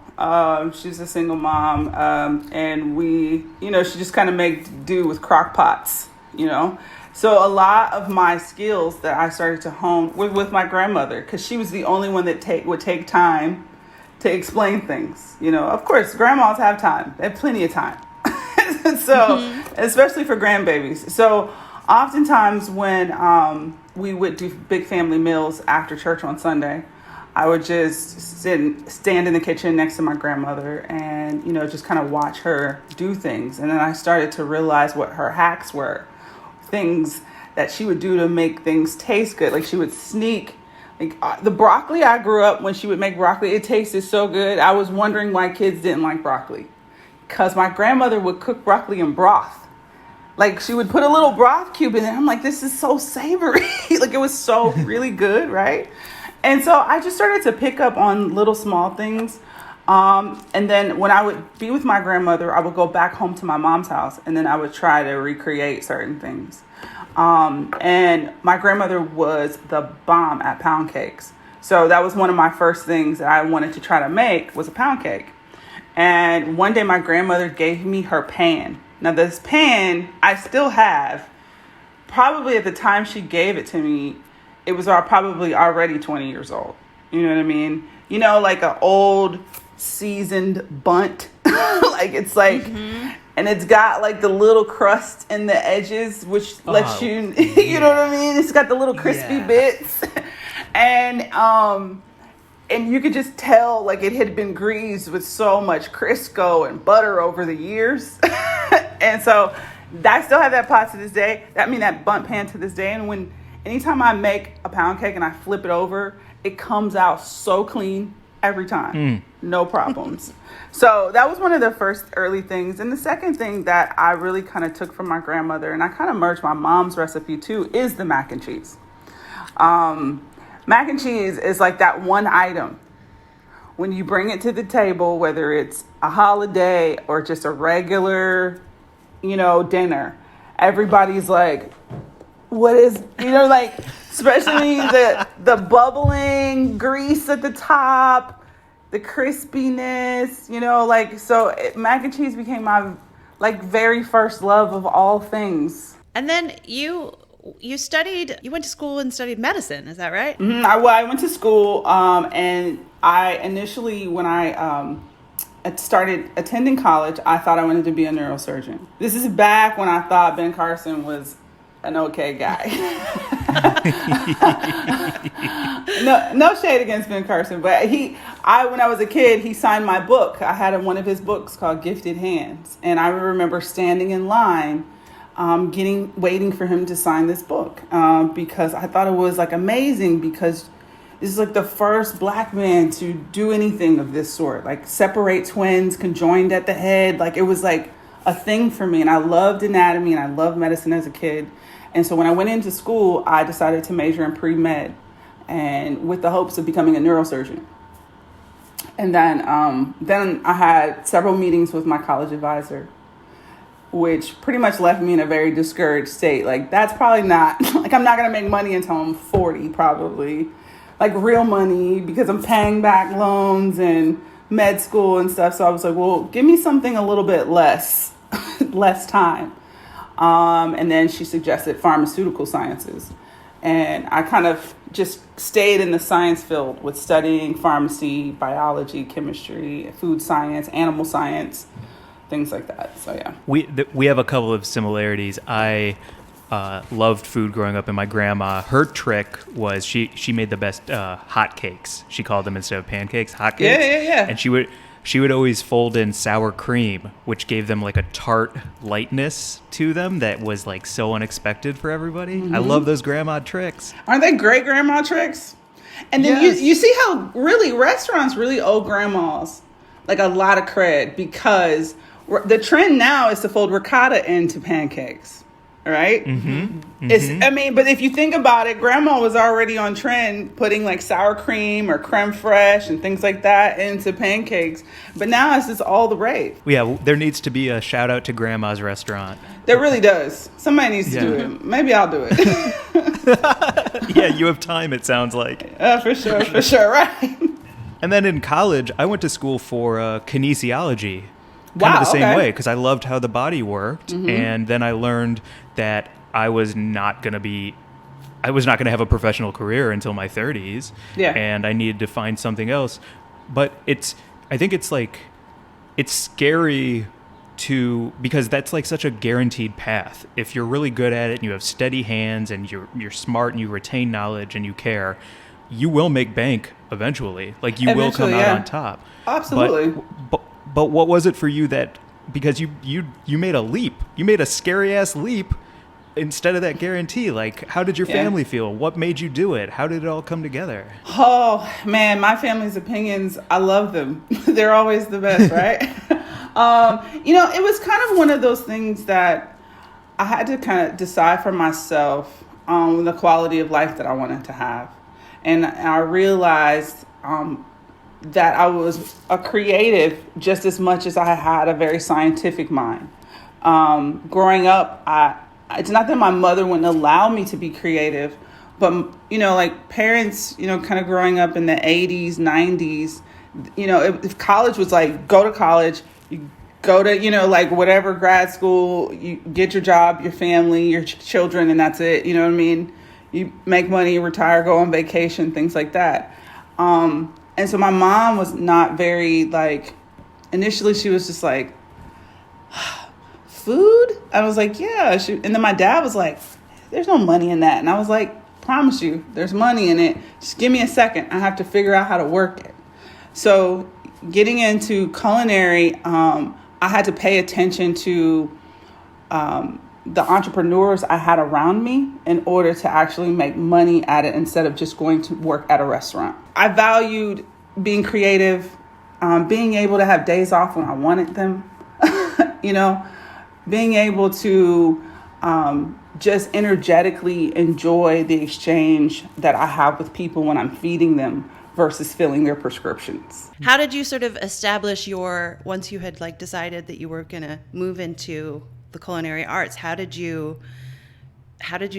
Speaker 4: She's a single mom. And we, she just kind of make do with crock pots, So a lot of my skills that I started to hone were with my grandmother because she was the only one that would take time to explain things. Of course, grandmas have time. They have plenty of time. So, especially for grandbabies. So oftentimes when we would do big family meals after church on Sunday, I would just stand in the kitchen next to my grandmother and, just kind of watch her do things. And then I started to realize what her hacks were, things that she would do to make things taste good. Like she would sneak, the broccoli I grew up when she would make broccoli, it tasted so good. I was wondering why kids didn't like broccoli because my grandmother would cook broccoli in broth. She would put a little broth cube in it. I'm like, this is so savory. It was so really good, right? And so I just started to pick up on little small things. And then when I would be with my grandmother, I would go back home to my mom's house and then I would try to recreate certain things. And my grandmother was the bomb at pound cakes. So that was one of my first things that I wanted to try to make was a pound cake. And one day my grandmother gave me her pan. Now this pan I still have. Probably at the time she gave it to me, it was probably already 20 years old. You know what I mean? Like an old seasoned bunt. And it's got the little crust in the edges, which lets you, you know what I mean? It's got the little crispy bits. And you could just tell it had been greased with so much Crisco and butter over the years. And so I still have that pot to this day. That bunt pan to this day. And anytime I make a pound cake and I flip it over, it comes out so clean. every time. No problems. So that was one of the first early things. And the second thing that I really kind of took from my grandmother, and I kind of merged my mom's recipe too, is the mac and cheese. Mac and cheese is like that one item. When you bring it to the table, whether it's a holiday or just a regular, dinner, everybody's like, what is, like, especially the bubbling grease at the top, the crispiness, so mac and cheese became my, very first love of all things.
Speaker 3: And then you went to school and studied medicine, is that right?
Speaker 4: Mm-hmm. I went to school, and I initially, when I started attending college, I thought I wanted to be a neurosurgeon. This is back when I thought Ben Carson was an okay guy. No shade against Ben Carson, but when I was a kid, he signed my book. I had one of his books called Gifted Hands, and I remember standing in line, waiting for him to sign this book, because I thought it was amazing, because this is the first black man to do anything of this sort, separate twins conjoined at the head. It was a thing for me, and I loved anatomy and I loved medicine as a kid. And so when I went into school, I decided to major in pre-med, and with the hopes of becoming a neurosurgeon. And then I had several meetings with my college advisor, which pretty much left me in a very discouraged state. That's probably not, I'm not going to make money until I'm 40, probably. Real money, because I'm paying back loans and med school and stuff. So I was like, well, give me something a little bit less time. And then she suggested pharmaceutical sciences. And I kind of just stayed in the science field with studying pharmacy, biology, chemistry, food science, animal science, things like that. So, yeah.
Speaker 2: We have a couple of similarities. I loved food growing up, and my grandma, her trick was she made the best hot cakes. She called them, instead of pancakes, hot cakes.
Speaker 4: Yeah.
Speaker 2: And she would always fold in sour cream, which gave them a tart lightness to them that was so unexpected for everybody. Mm-hmm. I love those grandma tricks.
Speaker 4: Aren't they great grandma tricks? And then
Speaker 2: yes.
Speaker 4: you see how really restaurants really owe grandmas a lot of cred, because the trend now is to fold ricotta into pancakes. Right?
Speaker 2: Mm-hmm.
Speaker 4: Mm-hmm. But if you think about it, grandma was already on trend putting sour cream or creme fraiche and things like that into pancakes. But now it's just all the rave.
Speaker 2: Yeah, there needs to be a shout out to grandma's restaurant.
Speaker 4: There really does. Somebody needs to do it. Maybe I'll do it.
Speaker 2: Yeah, you have time, it sounds like.
Speaker 4: For sure, right?
Speaker 2: And then in college, I went to school for kinesiology. Kind of the same way, because I loved how the body worked. Mm-hmm. And then I learned that I was not going to have a professional career until my 30s.
Speaker 4: Yeah.
Speaker 2: And I needed to find something else. But I think it's scary because that's such a guaranteed path. If you're really good at it and you have steady hands and you're smart and you retain knowledge and you care, you will make bank eventually. You will come out on top.
Speaker 4: Absolutely.
Speaker 2: But what was it for you because you made a leap, you made a scary ass leap instead of that guarantee? How did your family feel? What made you do it? How did it all come together?
Speaker 4: Oh man, my family's opinions, I love them. They're always the best, right? It was kind of one of those things that I had to kind of decide for myself the quality of life that I wanted to have. And I realized that I was a creative just as much as I had a very scientific mind. Growing up, it's not that my mother wouldn't allow me to be creative, but, parents, kind of growing up in the 80s, 90s, if college was go to college, you go to, whatever grad school, you get your job, your family, your children, and that's it. You know what I mean? You make money, retire, go on vacation, things like that. And so my mom was not very, initially she was just food? I was like, yeah. And then my dad was like, there's no money in that. And I was like, promise you, there's money in it. Just give me a second. I have to figure out how to work it. So getting into culinary, I had to pay attention to the entrepreneurs I had around me in order to actually make money at it instead of just going to work at a restaurant. I valued being creative, being able to have days off when I wanted them, you know, being able to just energetically enjoy the exchange that I have with people when I'm feeding them versus filling their prescriptions.
Speaker 3: How did you sort of establish once you had like decided that you were going to move into the culinary arts, how did you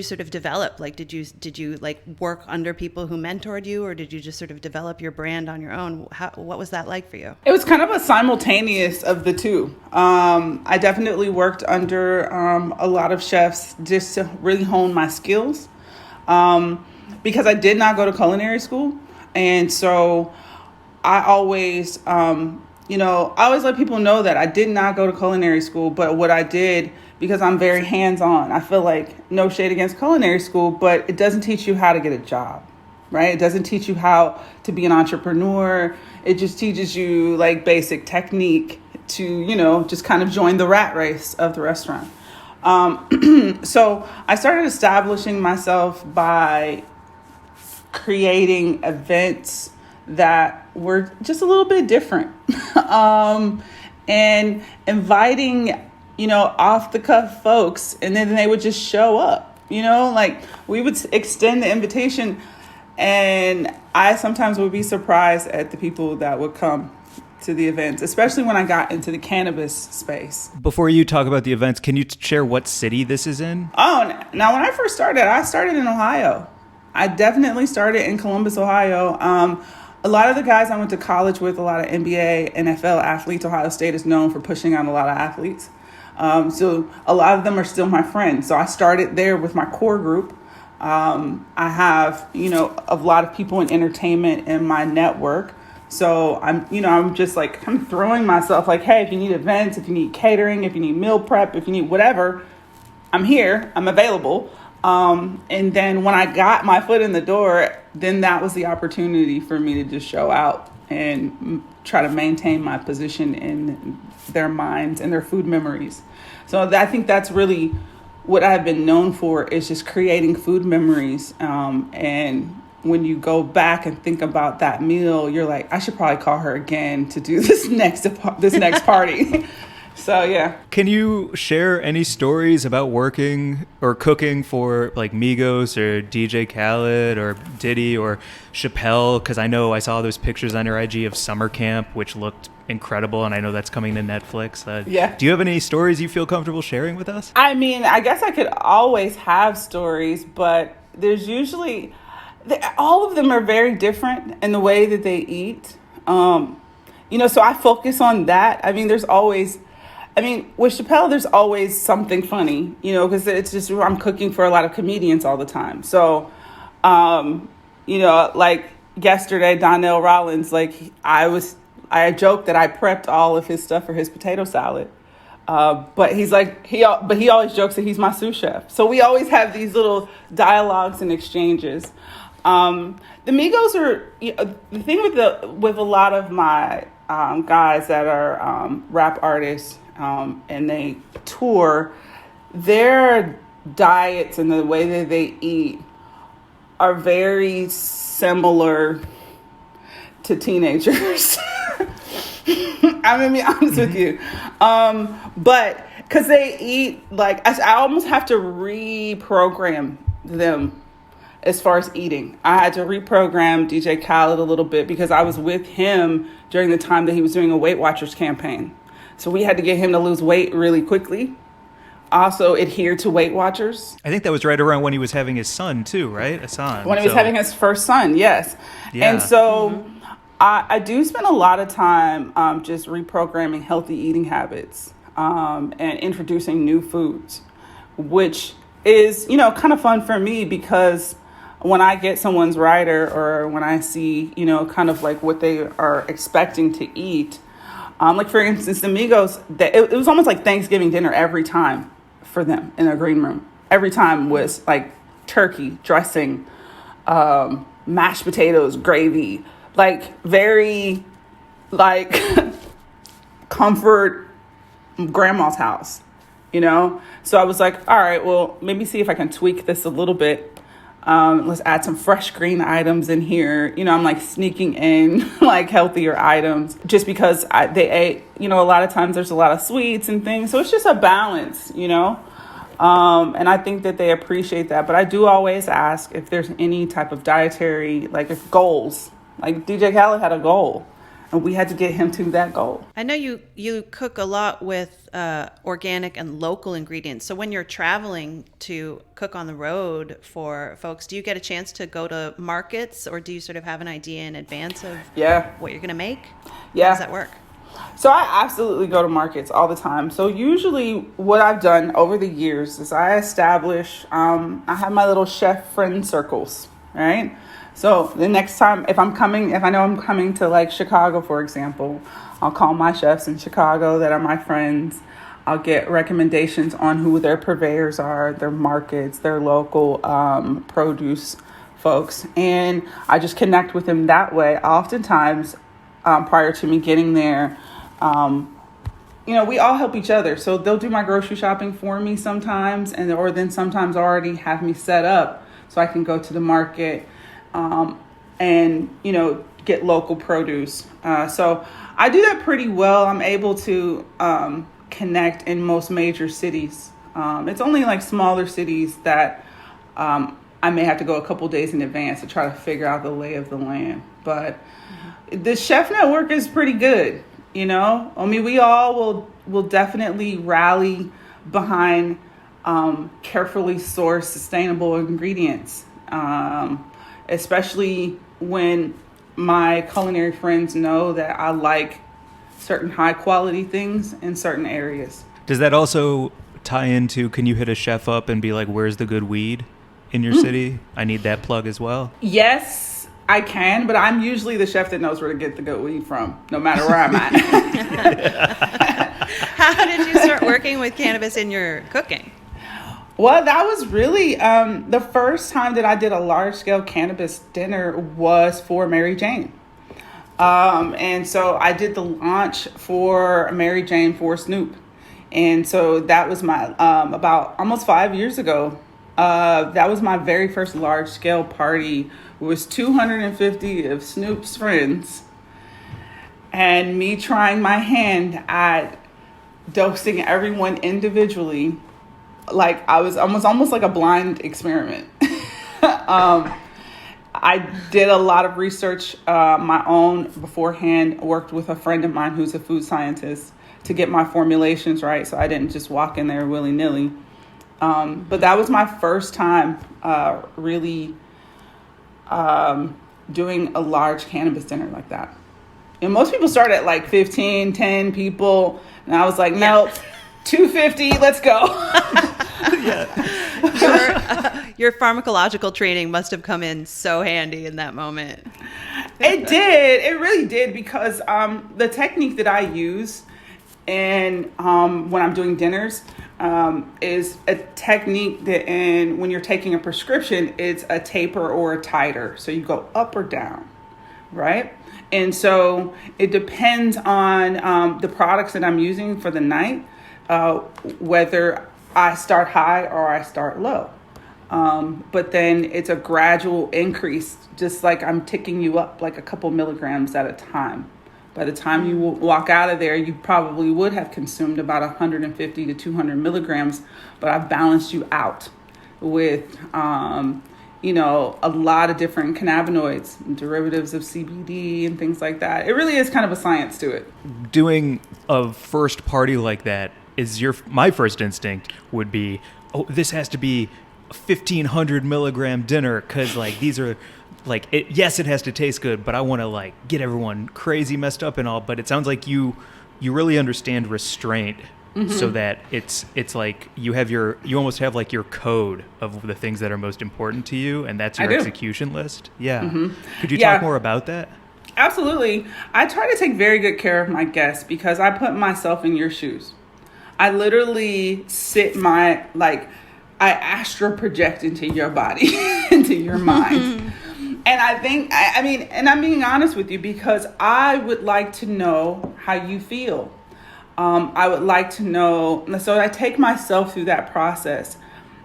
Speaker 3: sort of develop? Like, did you like work under people who mentored you, or did you just sort of develop your brand on your own? What was that like for you?
Speaker 4: It was kind of a simultaneous of the two. I definitely worked under a lot of chefs just to really hone my skills, because I did not go to culinary school. And so I always, I always let people know that I did not go to culinary school, but what I did, because I'm very hands-on, I feel like, no shade against culinary school, but it doesn't teach you how to get a job, right? It doesn't teach you how to be an entrepreneur. It just teaches you like basic technique to, just kind of join the rat race of the restaurant. So I started establishing myself by creating events that were just a little bit different, and inviting, off the cuff folks, and then they would just show up, like we would extend the invitation, and I sometimes would be surprised at the people that would come to the events, especially when I got into the cannabis space.
Speaker 2: Before you talk about the events, can you share what city this is in?
Speaker 4: Oh, now when I first started, I started in Ohio. I definitely started in Columbus, Ohio. A lot of the guys I went to college with, a lot of NBA, NFL athletes, Ohio State is known for pushing out a lot of athletes. So a lot of them are still my friends. So I started there with my core group. I have, a lot of people in entertainment in my network. So I'm just like kind of throwing myself like, hey, if you need events, if you need catering, if you need meal prep, if you need whatever, I'm here, I'm available. And then when I got my foot in the door, then that was the opportunity for me to just show out and try to maintain my position in their minds and their food memories. So I think that's really what I've been known for, is just creating food memories. And when you go back and think about that meal, you're like, I should probably call her again to do this next party. So, yeah. Can
Speaker 2: you share any stories about working or cooking for like Migos or DJ Khaled or Diddy or Chappelle? Because I saw those pictures on your IG of summer camp, which looked incredible. And I know that's coming to Netflix.
Speaker 4: Yeah.
Speaker 2: Do you have any stories you feel comfortable sharing with us?
Speaker 4: I mean, I guess I could always have stories, but there's usually, all of them are very different in the way that they eat. So I focus on that. I mean, with Chappelle, there's always something funny, because it's just, I'm cooking for a lot of comedians all the time. So, like yesterday, Donnell Rollins, like I joked that I prepped all of his stuff for his potato salad. But he's like, he always jokes that he's my sous chef. So we always have these little dialogues and exchanges. The Migos are, the thing with a lot of my guys that are rap artists, and they tour, their diets and the way that they eat are very similar to teenagers. I'm gonna be honest with you. But because they eat, like, I almost have to reprogram them as far as eating. I had to reprogram DJ Khaled a little bit because I was with him during the time that he was doing a Weight Watchers campaign. So we had to get him to lose weight really quickly. Also adhere to Weight Watchers.
Speaker 2: I think that was right around when he was having his son too, right? Hassan.
Speaker 4: When he was having his first son, yes. Yeah. And so I do spend a lot of time just reprogramming healthy eating habits and introducing new foods, which is, kind of fun for me because when I get someone's rider or when I see, kind of like what they are expecting to eat, like for instance, the Migos, it was almost like Thanksgiving dinner every time for them in their green room. Every time was like turkey, dressing, mashed potatoes, gravy, like very like comfort grandma's house, So I was like, all right, well, maybe see if I can tweak this a little bit. Let's add some fresh green items in here. I'm like sneaking in like healthier items just because they ate, a lot of times there's a lot of sweets and things. So it's just a balance, and I think that they appreciate that. But I do always ask if there's any type of dietary, like if goals, like DJ Khaled had a goal and we had to get him to that goal.
Speaker 3: I know you cook a lot with organic and local ingredients. So when you're traveling to cook on the road for folks, do you get a chance to go to markets, or do you sort of have an idea in advance of what you're going to make?
Speaker 4: Yeah.
Speaker 3: How does that work?
Speaker 4: So I absolutely go to markets all the time. So usually what I've done over the years is I establish, I have my little chef friend circles, right? So the next time, if I know I'm coming to like Chicago, for example, I'll call my chefs in Chicago that are my friends. I'll get recommendations on who their purveyors are, their markets, their local produce folks. And I just connect with them that way. Oftentimes, prior to me getting there, we all help each other. So they'll do my grocery shopping for me sometimes, or then sometimes already have me set up so I can go to the market and get local produce. So I do that pretty well. I'm able to connect in most major cities. It's only like smaller cities that I may have to go a couple days in advance to try to figure out the lay of the land. But the chef network is pretty good. We all will definitely rally behind carefully sourced, sustainable ingredients, especially when my culinary friends know that I like certain high quality things in certain areas.
Speaker 2: Does that also tie into, can you hit a chef up and be like, where's the good weed in your city? I need that plug as well.
Speaker 4: Yes, I can, but I'm usually the chef that knows where to get the good weed from, no matter where I'm at.
Speaker 3: How did you start working with cannabis in your cooking?
Speaker 4: Well, that was really the first time that I did a large-scale cannabis dinner was for Mary Jane. And so I did the launch for Mary Jane for Snoop. And so that was my, about almost 5 years ago, that was my very first large-scale party. It was 250 of Snoop's friends and me trying my hand at dosing everyone individually. Like I was almost like a blind experiment. I did a lot of research, my own beforehand, worked with a friend of mine who's a food scientist to get my formulations right. So I didn't just walk in there willy-nilly. But that was my first time really doing a large cannabis dinner like that. And most people start at like 15, 10 people. And I was like, nope, 250, let's go.
Speaker 3: Your pharmacological training must have come in so handy in that moment.
Speaker 4: It did. It really did, because the technique that I use and when I'm doing dinners is a technique that when you're taking a prescription, it's a taper or a titer. So you go up or down, right? And so it depends on the products that I'm using for the night, whether I start high or I start low. But then it's a gradual increase, just like I'm ticking you up like a couple milligrams at a time. By the time you walk out of there, you probably would have consumed about 150 to 200 milligrams, but I've balanced you out with, a lot of different cannabinoids, derivatives of CBD and things like that. It really is kind of a science to it.
Speaker 2: Doing a first party like that is my first instinct would be, oh, this has to be a 1,500 milligram dinner, because like these are like, yes, it has to taste good, but I want to like get everyone crazy messed up and all. But it sounds like you really understand restraint, so that it's like you almost have like your code of the things that are most important to you, and that's your execution list. Yeah. Could you talk more about that?
Speaker 4: Absolutely. I try to take very good care of my guests because I put myself in your shoes. I literally I astral project into your body, into your mind. And I think, and I'm being honest with you because I would like to know how you feel. I would like to know, so I take myself through that process.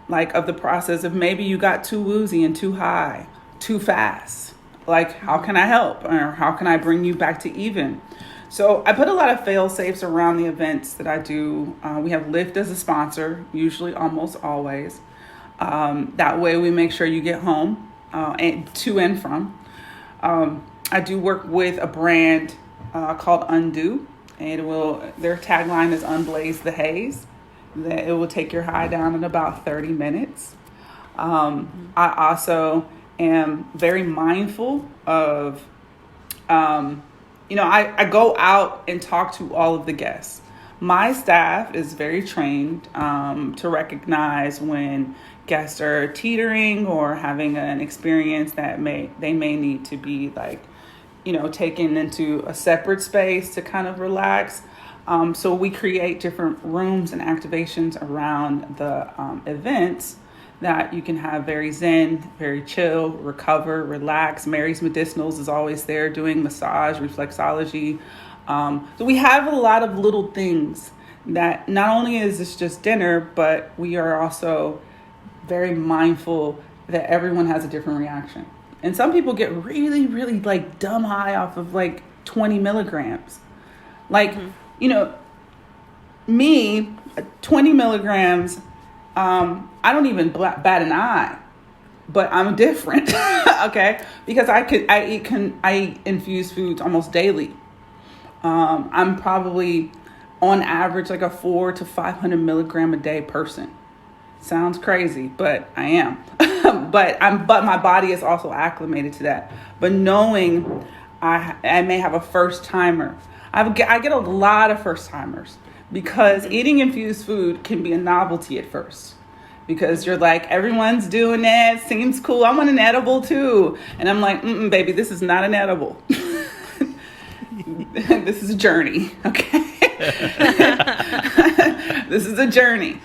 Speaker 4: like of the process of maybe you got too woozy and too high, too fast. Like, how can I help? Or how can I bring you back to even? So I put a lot of fail safes around the events that I do. We have Lyft as a sponsor, usually almost always. That way we make sure you get home and to and from. I do work with a brand called Undo, and their tagline is Unblaze the Haze. That it will take your high down in about 30 minutes. I also am very mindful of, I go out and talk to all of the guests. My staff is very trained to recognize when guests are teetering or having an experience that they may need to be taken into a separate space to kind of relax. So we create different rooms and activations around the events that you can have very zen, very chill, recover, relax. Mary's Medicinals is always there doing massage, reflexology. So we have a lot of little things that not only is this just dinner, but we are also very mindful that everyone has a different reaction. And some people get really, really dumb high off of 20 milligrams. Me, 20 milligrams, I don't even bat an eye, but I'm different, okay? Because I eat infused foods almost daily. I'm probably on average a 400 to 500 milligram a day person. Sounds crazy, but I am. but my body is also acclimated to that. But knowing I may have a first timer, I get a lot of first timers. Because eating infused food can be a novelty at first. Because you're everyone's doing it, seems cool, I want an edible too. And I'm baby, this is not an edible. This is a journey, okay? This is a journey.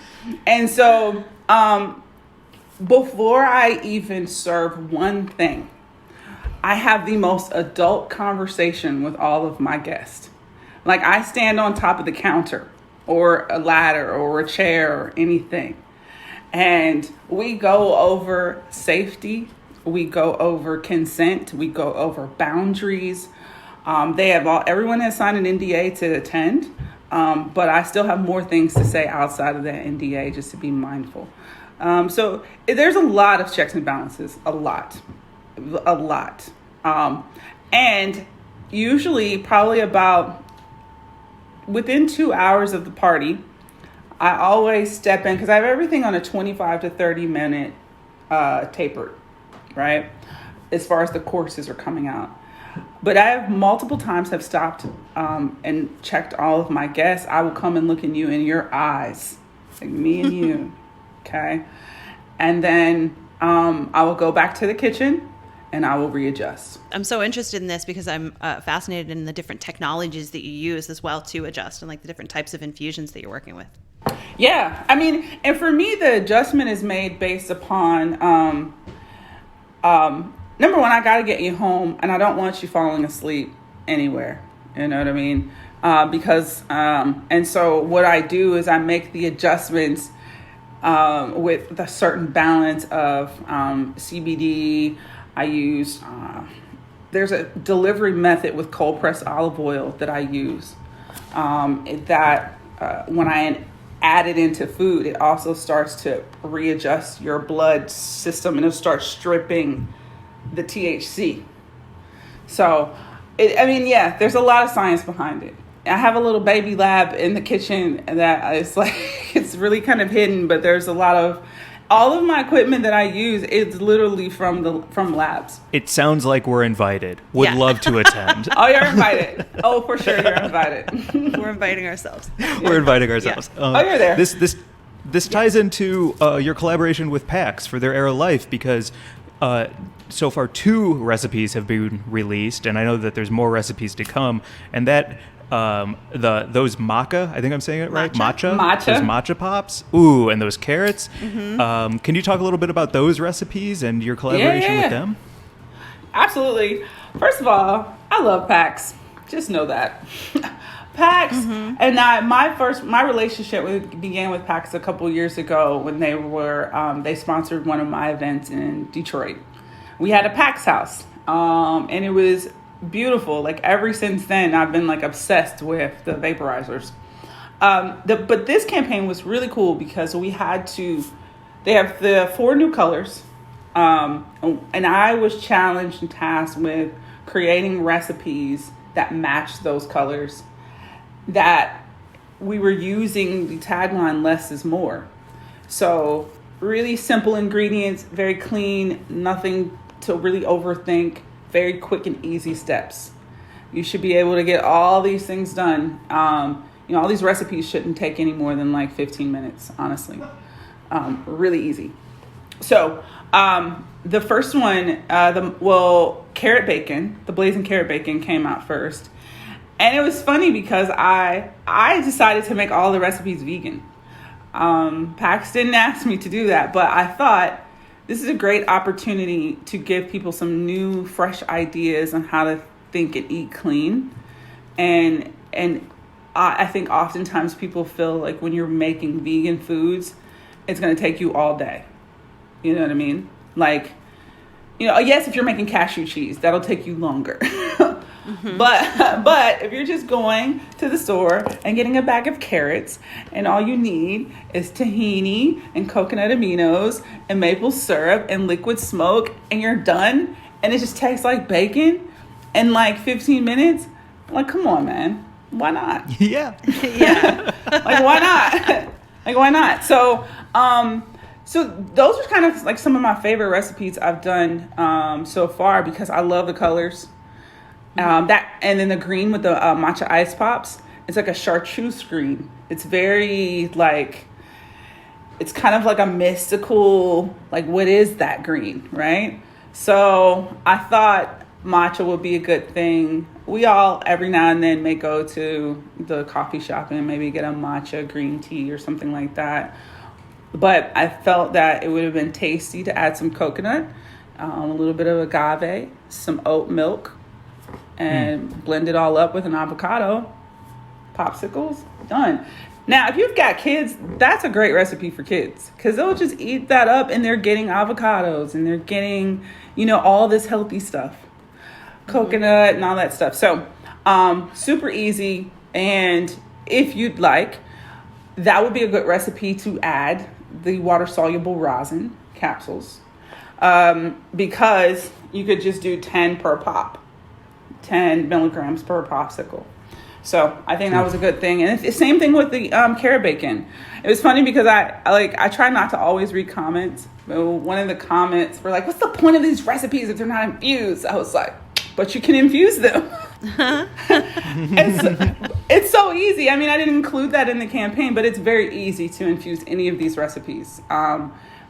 Speaker 4: And so before I even serve one thing, I have the most adult conversation with all of my guests. I stand on top of the counter or a ladder or a chair or anything. And we go over safety. We go over consent. We go over boundaries. Everyone has signed an NDA to attend. But I still have more things to say outside of that NDA just to be mindful. So there's a lot of checks and balances, a lot. And usually probably about within 2 hours of the party, I always step in because I have everything on a 25 to 30 minute tapered, right? As far as the courses are coming out. But I have multiple times have stopped and checked all of my guests. I will come and look in your eyes, me and you, okay? And then I will go back to the kitchen and I will readjust.
Speaker 3: I'm so interested in this because I'm fascinated in the different technologies that you use as well to adjust and the different types of infusions that you're working with.
Speaker 4: Yeah, and for me, the adjustment is made based upon, number one, I got to get you home and I don't want you falling asleep anywhere. You know what I mean? And so what I do is I make the adjustments with a certain balance of CBD. I use, there's a delivery method with cold pressed olive oil that I use when I add it into food, it also starts to readjust your blood system and it'll start stripping the THC. So, there's a lot of science behind it. I have a little baby lab in the kitchen that is it's really kind of hidden, but there's a lot of, all of my equipment that I use is literally from labs.
Speaker 2: It sounds like we're invited. Would love to attend.
Speaker 4: Oh, you're invited. Oh, for sure, you're invited.
Speaker 3: We're inviting ourselves.
Speaker 2: We're inviting ourselves.
Speaker 4: Yeah. You're there.
Speaker 2: This ties into your collaboration with PAX for their Era Life because so far 2 recipes have been released, and I know that there's more recipes to come, and that those maca, I think I'm saying it right? Matcha. Those matcha pops. Ooh, and those carrots. Mm-hmm. Can you talk a little bit about those recipes and your collaboration with them?
Speaker 4: Absolutely. First of all, I love PAX. Just know that. PAX. And my relationship began with PAX a couple years ago when they sponsored one of my events in Detroit. We had a PAX house, and it was beautiful. Like ever since then, I've been like obsessed with the vaporizers. But this campaign was really cool because they have the 4 new colors, and I was challenged and tasked with creating recipes that match those colors, that we were using the tagline less is more. So really simple ingredients, very clean, nothing to really overthink, very quick and easy steps. You should be able to get all these things done. All these recipes shouldn't take any more than like 15 minutes, honestly. Really easy. So the first one, carrot bacon, the blazing carrot bacon came out first. And it was funny because I decided to make all the recipes vegan. PAX didn't ask me to do that, but I thought this is a great opportunity to give people some new, fresh ideas on how to think and eat clean. And I think oftentimes people feel like when you're making vegan foods, it's going to take you all day. You know what I mean? Like, yes, if you're making cashew cheese, that'll take you longer. But if you're just going to the store and getting a bag of carrots and all you need is tahini and coconut aminos and maple syrup and liquid smoke and you're done and it just tastes like bacon in like 15 minutes, like, come on, man. Why not?
Speaker 2: Yeah.
Speaker 4: Like, why not? Like, why not? So those are kind of like some of my favorite recipes I've done so far because I love the colors. And then the green with the matcha ice pops, it's like a chartreuse green. It's very like, it's kind of like a mystical, like, what is that green, right? So I thought matcha would be a good thing. We all every now and then may go to the coffee shop and maybe get a matcha green tea or something like that. But I felt that it would have been tasty to add some coconut, a little bit of agave, some oat milk, and blend it all up with an avocado, popsicles, done. Now, if you've got kids, that's a great recipe for kids because they'll just eat that up and they're getting avocados and they're getting, all this healthy stuff, coconut and all that stuff. So super easy. And if you'd like, that would be a good recipe to add the water-soluble rosin capsules because you could just do 10 per pop. 10 milligrams per popsicle. So I think that was a good thing. And it's the same thing with the carrot bacon. It was funny because I try not to always read comments. But one of the comments were like, what's the point of these recipes if they're not infused? I was like, but you can infuse them. It's so easy. I mean, I didn't include that in the campaign, but it's very easy to infuse any of these recipes.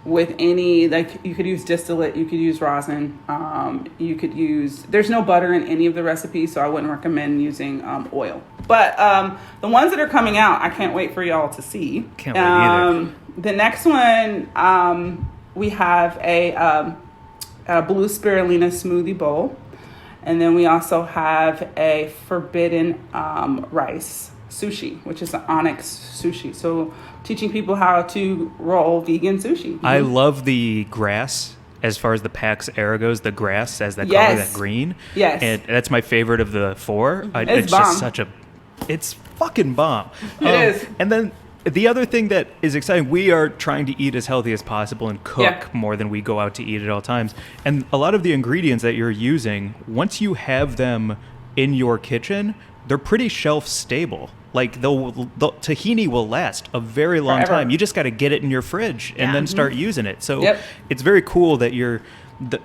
Speaker 4: With any, like, you could use distillate, you could use rosin, there's no butter in any of the recipes, so I wouldn't recommend using oil. But the ones that are coming out, I can't wait for y'all to see.
Speaker 2: Can't wait either.
Speaker 4: The next one, we have a blue spirulina smoothie bowl, and then we also have a forbidden rice sushi, which is an onyx sushi. So teaching people how to roll vegan sushi.
Speaker 2: I love the grass as far as the PAX era goes, the grass as that color, that green.
Speaker 4: Yes.
Speaker 2: And that's my favorite of the 4.
Speaker 4: It's bomb.
Speaker 2: It's fucking bomb.
Speaker 4: It is.
Speaker 2: And then the other thing that is exciting, we are trying to eat as healthy as possible and cook more than we go out to eat at all times. And a lot of the ingredients that you're using, once you have them in your kitchen, they're pretty shelf stable. Like the tahini will last a very long
Speaker 4: Forever.
Speaker 2: time. You just got to get it in your fridge and then start using it. So it's very cool that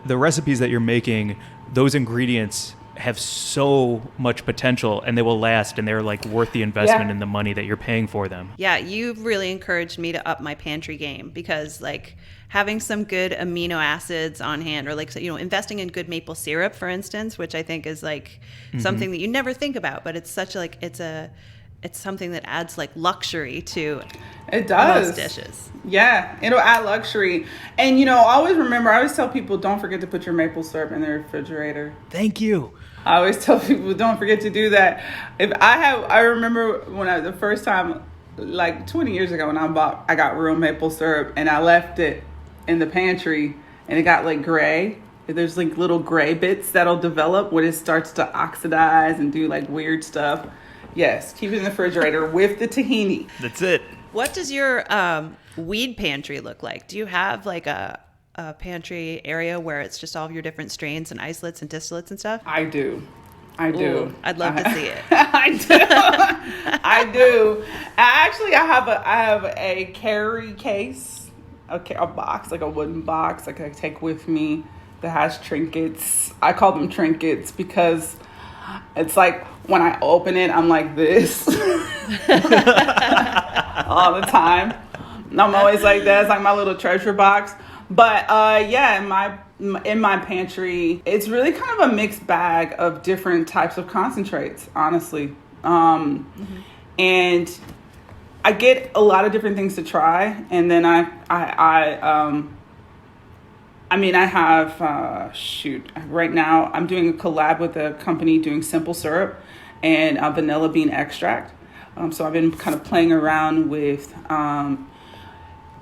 Speaker 2: the recipes that you're making, those ingredients have so much potential and they will last and they're like worth the investment and the money that you're paying for them.
Speaker 3: Yeah, you've really encouraged me to up my pantry game because like having some good amino acids on hand or like, investing in good maple syrup, for instance, which I think is like something that you never think about, but it's such like, it's something that adds like luxury to most dishes.
Speaker 4: Yeah, it'll add luxury. And always remember, I always tell people don't forget to put your maple syrup in the refrigerator.
Speaker 2: Thank you.
Speaker 4: I always tell people, don't forget to do that. I remember the first time, like 20 years ago, when I got real maple syrup and I left it in the pantry and it got like gray. There's like little gray bits that'll develop when it starts to oxidize and do like weird stuff. Yes, keep it in the refrigerator with the tahini.
Speaker 2: That's it.
Speaker 3: What does your weed pantry look like? Do you have like a pantry area where it's just all of your different strains and isolates and distillates and stuff?
Speaker 4: I do.
Speaker 3: Ooh, I'd love to see it.
Speaker 4: I do. I do. I have a carry case, a box, like a wooden box, like I take with me that has trinkets. I call them trinkets because it's like when I open it, I'm like this all the time. I'm always like that. It's like my little treasure box. But in my pantry, it's really kind of a mixed bag of different types of concentrates, honestly. And I get a lot of different things to try, and then I have right now I'm doing a collab with a company doing simple syrup and vanilla bean extract. So I've been kind of playing around with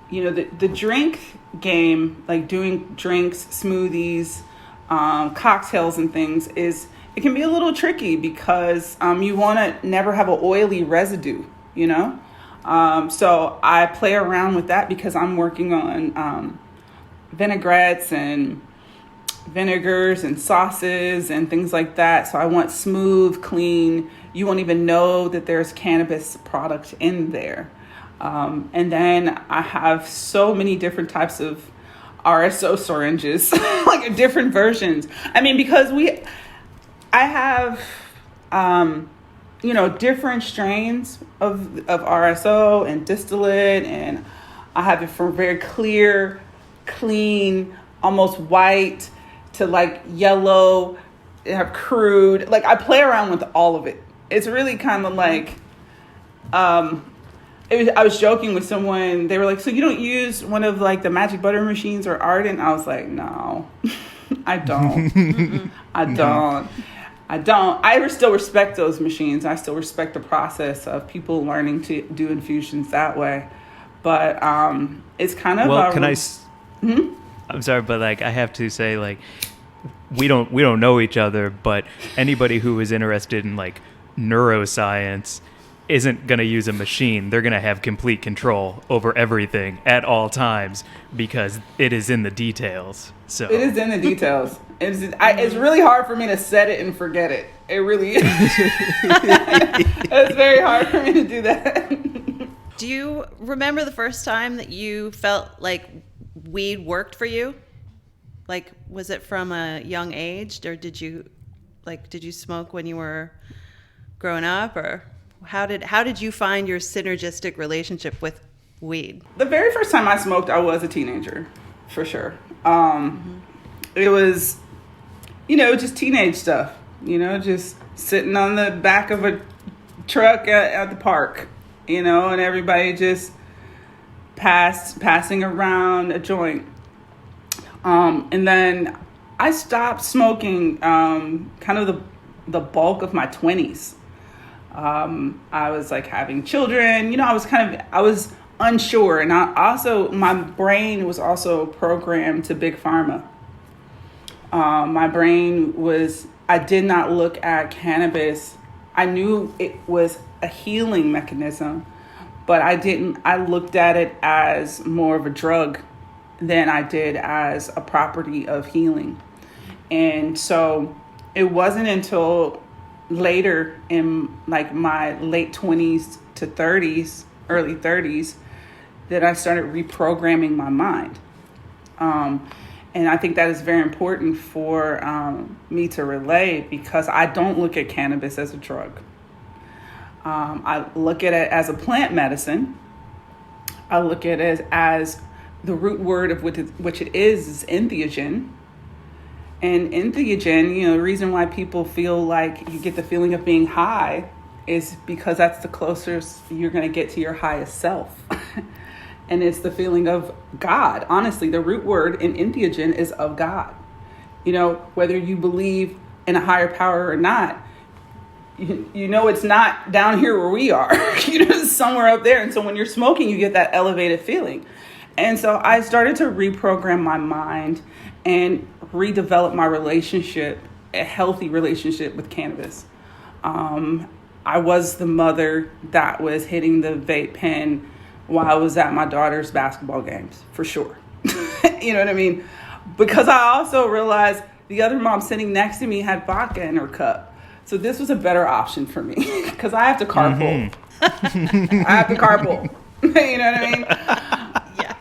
Speaker 4: the drink game, like doing drinks, smoothies, cocktails and things, it can be a little tricky because you want to never have an oily residue, so I play around with that because I'm working on vinaigrettes and vinegars and sauces and things like that. So I want smooth, clean, you won't even know that there's cannabis product in there. And then I have so many different types of RSO syringes, like different versions. I mean, because I have, different strains of RSO and distillate, and I have it from very clear, clean, almost white to like yellow, have crude. Like I play around with all of it. It's really kind of like, I was joking with someone. They were like, so you don't use one of like the magic butter machines or Ardent? I was like, no, I don't. I don't. I still respect those machines. I still respect the process of people learning to do infusions that way. But it's kind of...
Speaker 2: Well, I'm sorry, but like I have to say, like, we don't know each other, but anybody who is interested in like neuroscience isn't going to use a machine. They're going to have complete control over everything at all times because it is in the details. So
Speaker 4: it is in the details. It's really hard for me to set it and forget it. It really is. It's very hard for me to do that.
Speaker 3: Do you remember the first time that you felt like weed worked for you? Like, was it from a young age, or did you smoke when you were growing up, or how did you find your synergistic relationship with weed?
Speaker 4: The very first time I smoked, I was a teenager, for sure. It was, just teenage stuff, just sitting on the back of a truck at the park, and everybody just passing around a joint. And then I stopped smoking kind of the bulk of my 20s. I was like having children, I was unsure. And my brain was also programmed to big pharma. My brain I did not look at cannabis. I knew it was a healing mechanism, but I looked at it as more of a drug than I did as a property of healing. And so it wasn't until later in like my late 20s to 30s, early 30s, that I started reprogramming my mind. And I think that is very important for me to relay because I don't look at cannabis as a drug. I look at it as a plant medicine. I look at it as the root word of which it is entheogen. And entheogen, the reason why people feel like you get the feeling of being high is because that's the closest you're going to get to your highest self. And it's the feeling of God. Honestly, the root word in entheogen is of God. Whether you believe in a higher power or not, you know it's not down here where we are. It's somewhere up there. And so when you're smoking, you get that elevated feeling. And so I started to reprogram my mind and redevelop my relationship, a healthy relationship with cannabis. I was the mother that was hitting the vape pen while I was at my daughter's basketball games, for sure. You know what I mean? Because I also realized the other mom sitting next to me had vodka in her cup. So this was a better option for me because I have to carpool. I have to carpool. You know what I mean? Yeah.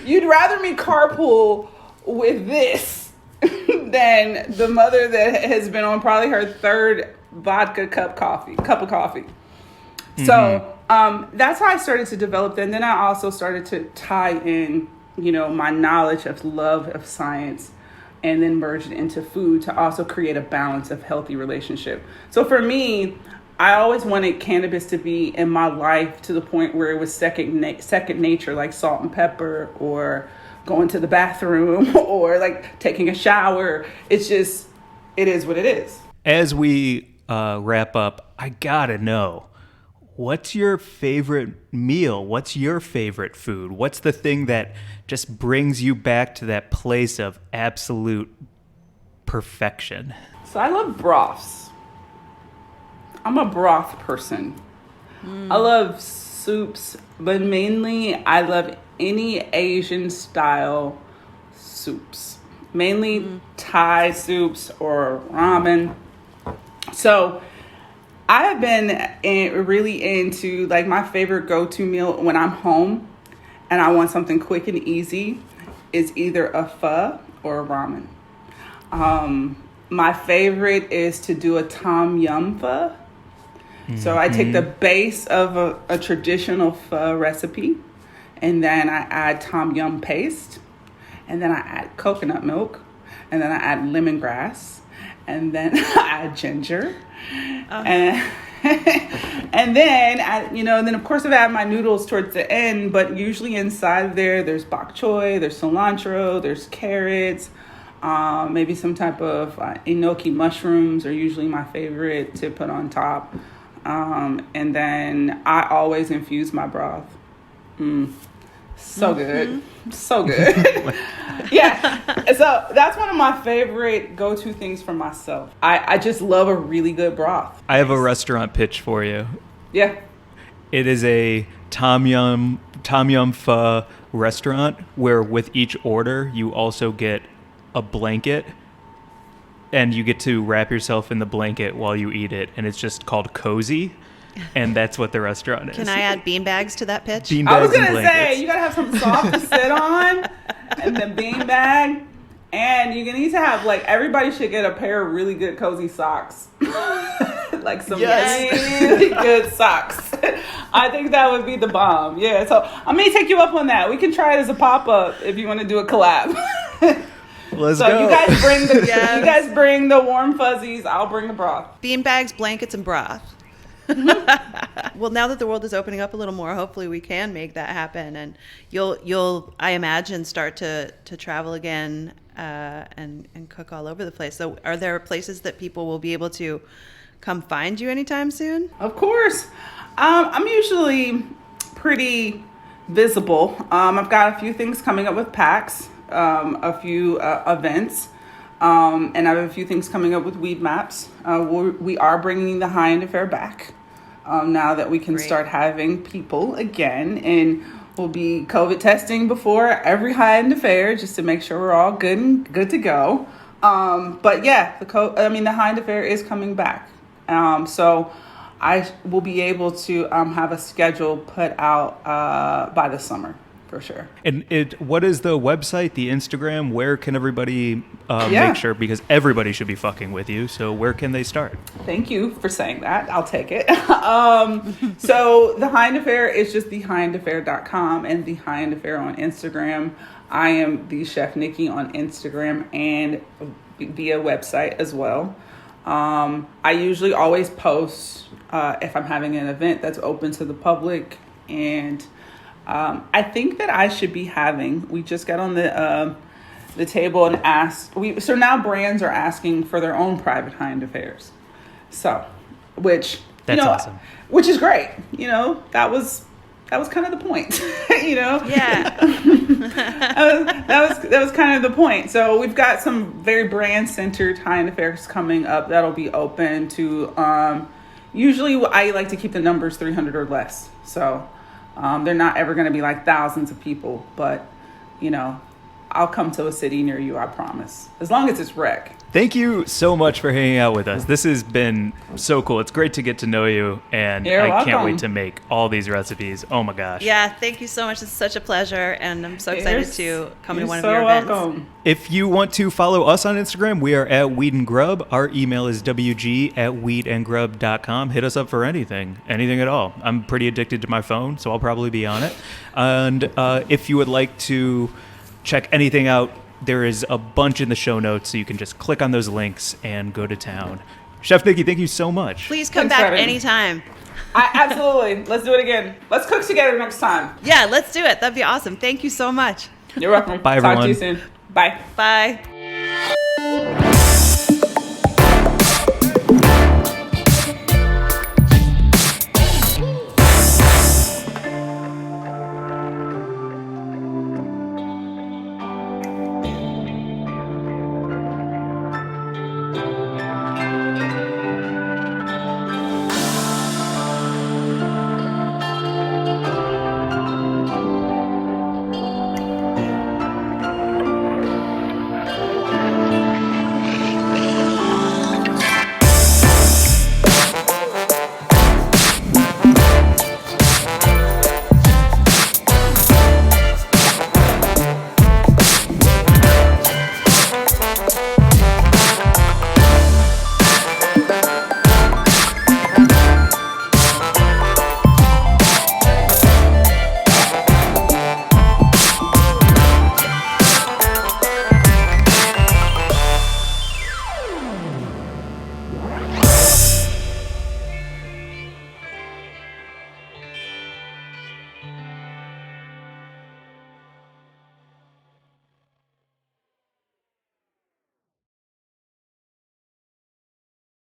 Speaker 4: You'd rather me carpool with this than the mother that has been on probably her third vodka cup of coffee. So that's how I started to develop that. And then I also started to tie in, my knowledge of love of science and then merge it into food to also create a balance of healthy relationship. So for me, I always wanted cannabis to be in my life to the point where it was second nature, like salt and pepper or going to the bathroom or like taking a shower. It is what it is.
Speaker 2: As we wrap up, I gotta know, what's your favorite meal? What's your favorite food? What's the thing that just brings you back to that place of absolute perfection?
Speaker 4: So I love broths. I'm a broth person. I love soups, but mainly I love any Asian style soups. Mainly Thai soups or ramen. So I have been really into, like, my favorite go-to meal when I'm home and I want something quick and easy is either a pho or a ramen. My favorite is to do a tom yum pho. So I take the base of a traditional pho recipe and then I add tom yum paste and then I add coconut milk and then I add lemongrass and then I add ginger. And then then of course I add my noodles towards the end, but usually inside there's bok choy, there's cilantro, there's carrots, maybe some type of enoki mushrooms are usually my favorite to put on top. And then I always infuse my broth. So good. So good. Yeah. So that's one of my favorite go-to things for myself. I just love a really good broth.
Speaker 2: I have a restaurant pitch for you.
Speaker 4: Yeah.
Speaker 2: It is a tom yum pho restaurant where with each order you also get a blanket and you get to wrap yourself in the blanket while you eat it, and it's just called Cozy. And that's what the restaurant is.
Speaker 3: Can I add beanbags to that pitch?
Speaker 4: I was going to say, you got to have something soft to sit on and the beanbag. And you need to have, everybody should get a pair of really good cozy socks. Like some really good socks. I think that would be the bomb. Yeah, so I may take you up on that. We can try it as a pop-up if you want to do a collab.
Speaker 2: Let's go.
Speaker 4: You guys bring the warm fuzzies. I'll bring the broth.
Speaker 3: Beanbags, blankets, and broth. Well, now that the world is opening up a little more, hopefully we can make that happen, and you'll I imagine start to travel again and cook all over the place. So are there places that people will be able to come find you anytime soon?
Speaker 4: Of course. I'm usually pretty visible. I've got a few things coming up with PAX, a few events. And I have a few things coming up with Weed Maps. We are bringing the High End Affair back now that we can start having people again. And we'll be COVID testing before every High End Affair just to make sure we're all good to go. But yeah, the High End Affair is coming back. So I will be able to have a schedule put out by the summer. For sure. And
Speaker 2: what is the website, the Instagram? Where can everybody make sure? Because everybody should be fucking with you. So where can they start?
Speaker 4: Thank you for saying that. I'll take it. So the High End Affair is just thehighendaffair.com and the High End Affair on Instagram. I am the Chef Nikki on Instagram and via website as well. I usually always post if I'm having an event that's open to the public, and I think that I should be we just got on the the table and asked. So now brands are asking for their own private high-end affairs. So, which
Speaker 2: that's awesome.
Speaker 4: Which is great. That was kind of the point.
Speaker 3: Yeah.
Speaker 4: that was kind of the point. So we've got some very brand-centered high-end affairs coming up that'll be open to. Usually, I like to keep the numbers 300 or less. So they're not ever going to be like thousands of people, but I'll come to a city near you, I promise. As long as it's rec.
Speaker 2: Thank you so much for hanging out with us. This has been so cool. It's great to get to know you, and I can't wait to make all these recipes. Oh my gosh.
Speaker 3: Yeah, thank you so much. It's such a pleasure, and I'm so excited to come to one of your
Speaker 4: welcome.
Speaker 3: events.
Speaker 2: If you want to follow us on Instagram, we are at Weed and Grub. Our email is wg@weedandgrub.com. Hit us up for anything at all. I'm pretty addicted to my phone, so I'll probably be on it. And if you would like to check anything out, there is a bunch in the show notes, so you can just click on those links and go to town. Chef Nikki, thank you so much.
Speaker 3: Please come back anytime.
Speaker 4: Absolutely. Let's do it again. Let's cook together next time.
Speaker 3: Yeah, let's do it. That'd be awesome. Thank you so much.
Speaker 4: You're welcome.
Speaker 2: Bye, everyone.
Speaker 4: Talk to you soon. Bye.
Speaker 3: Bye.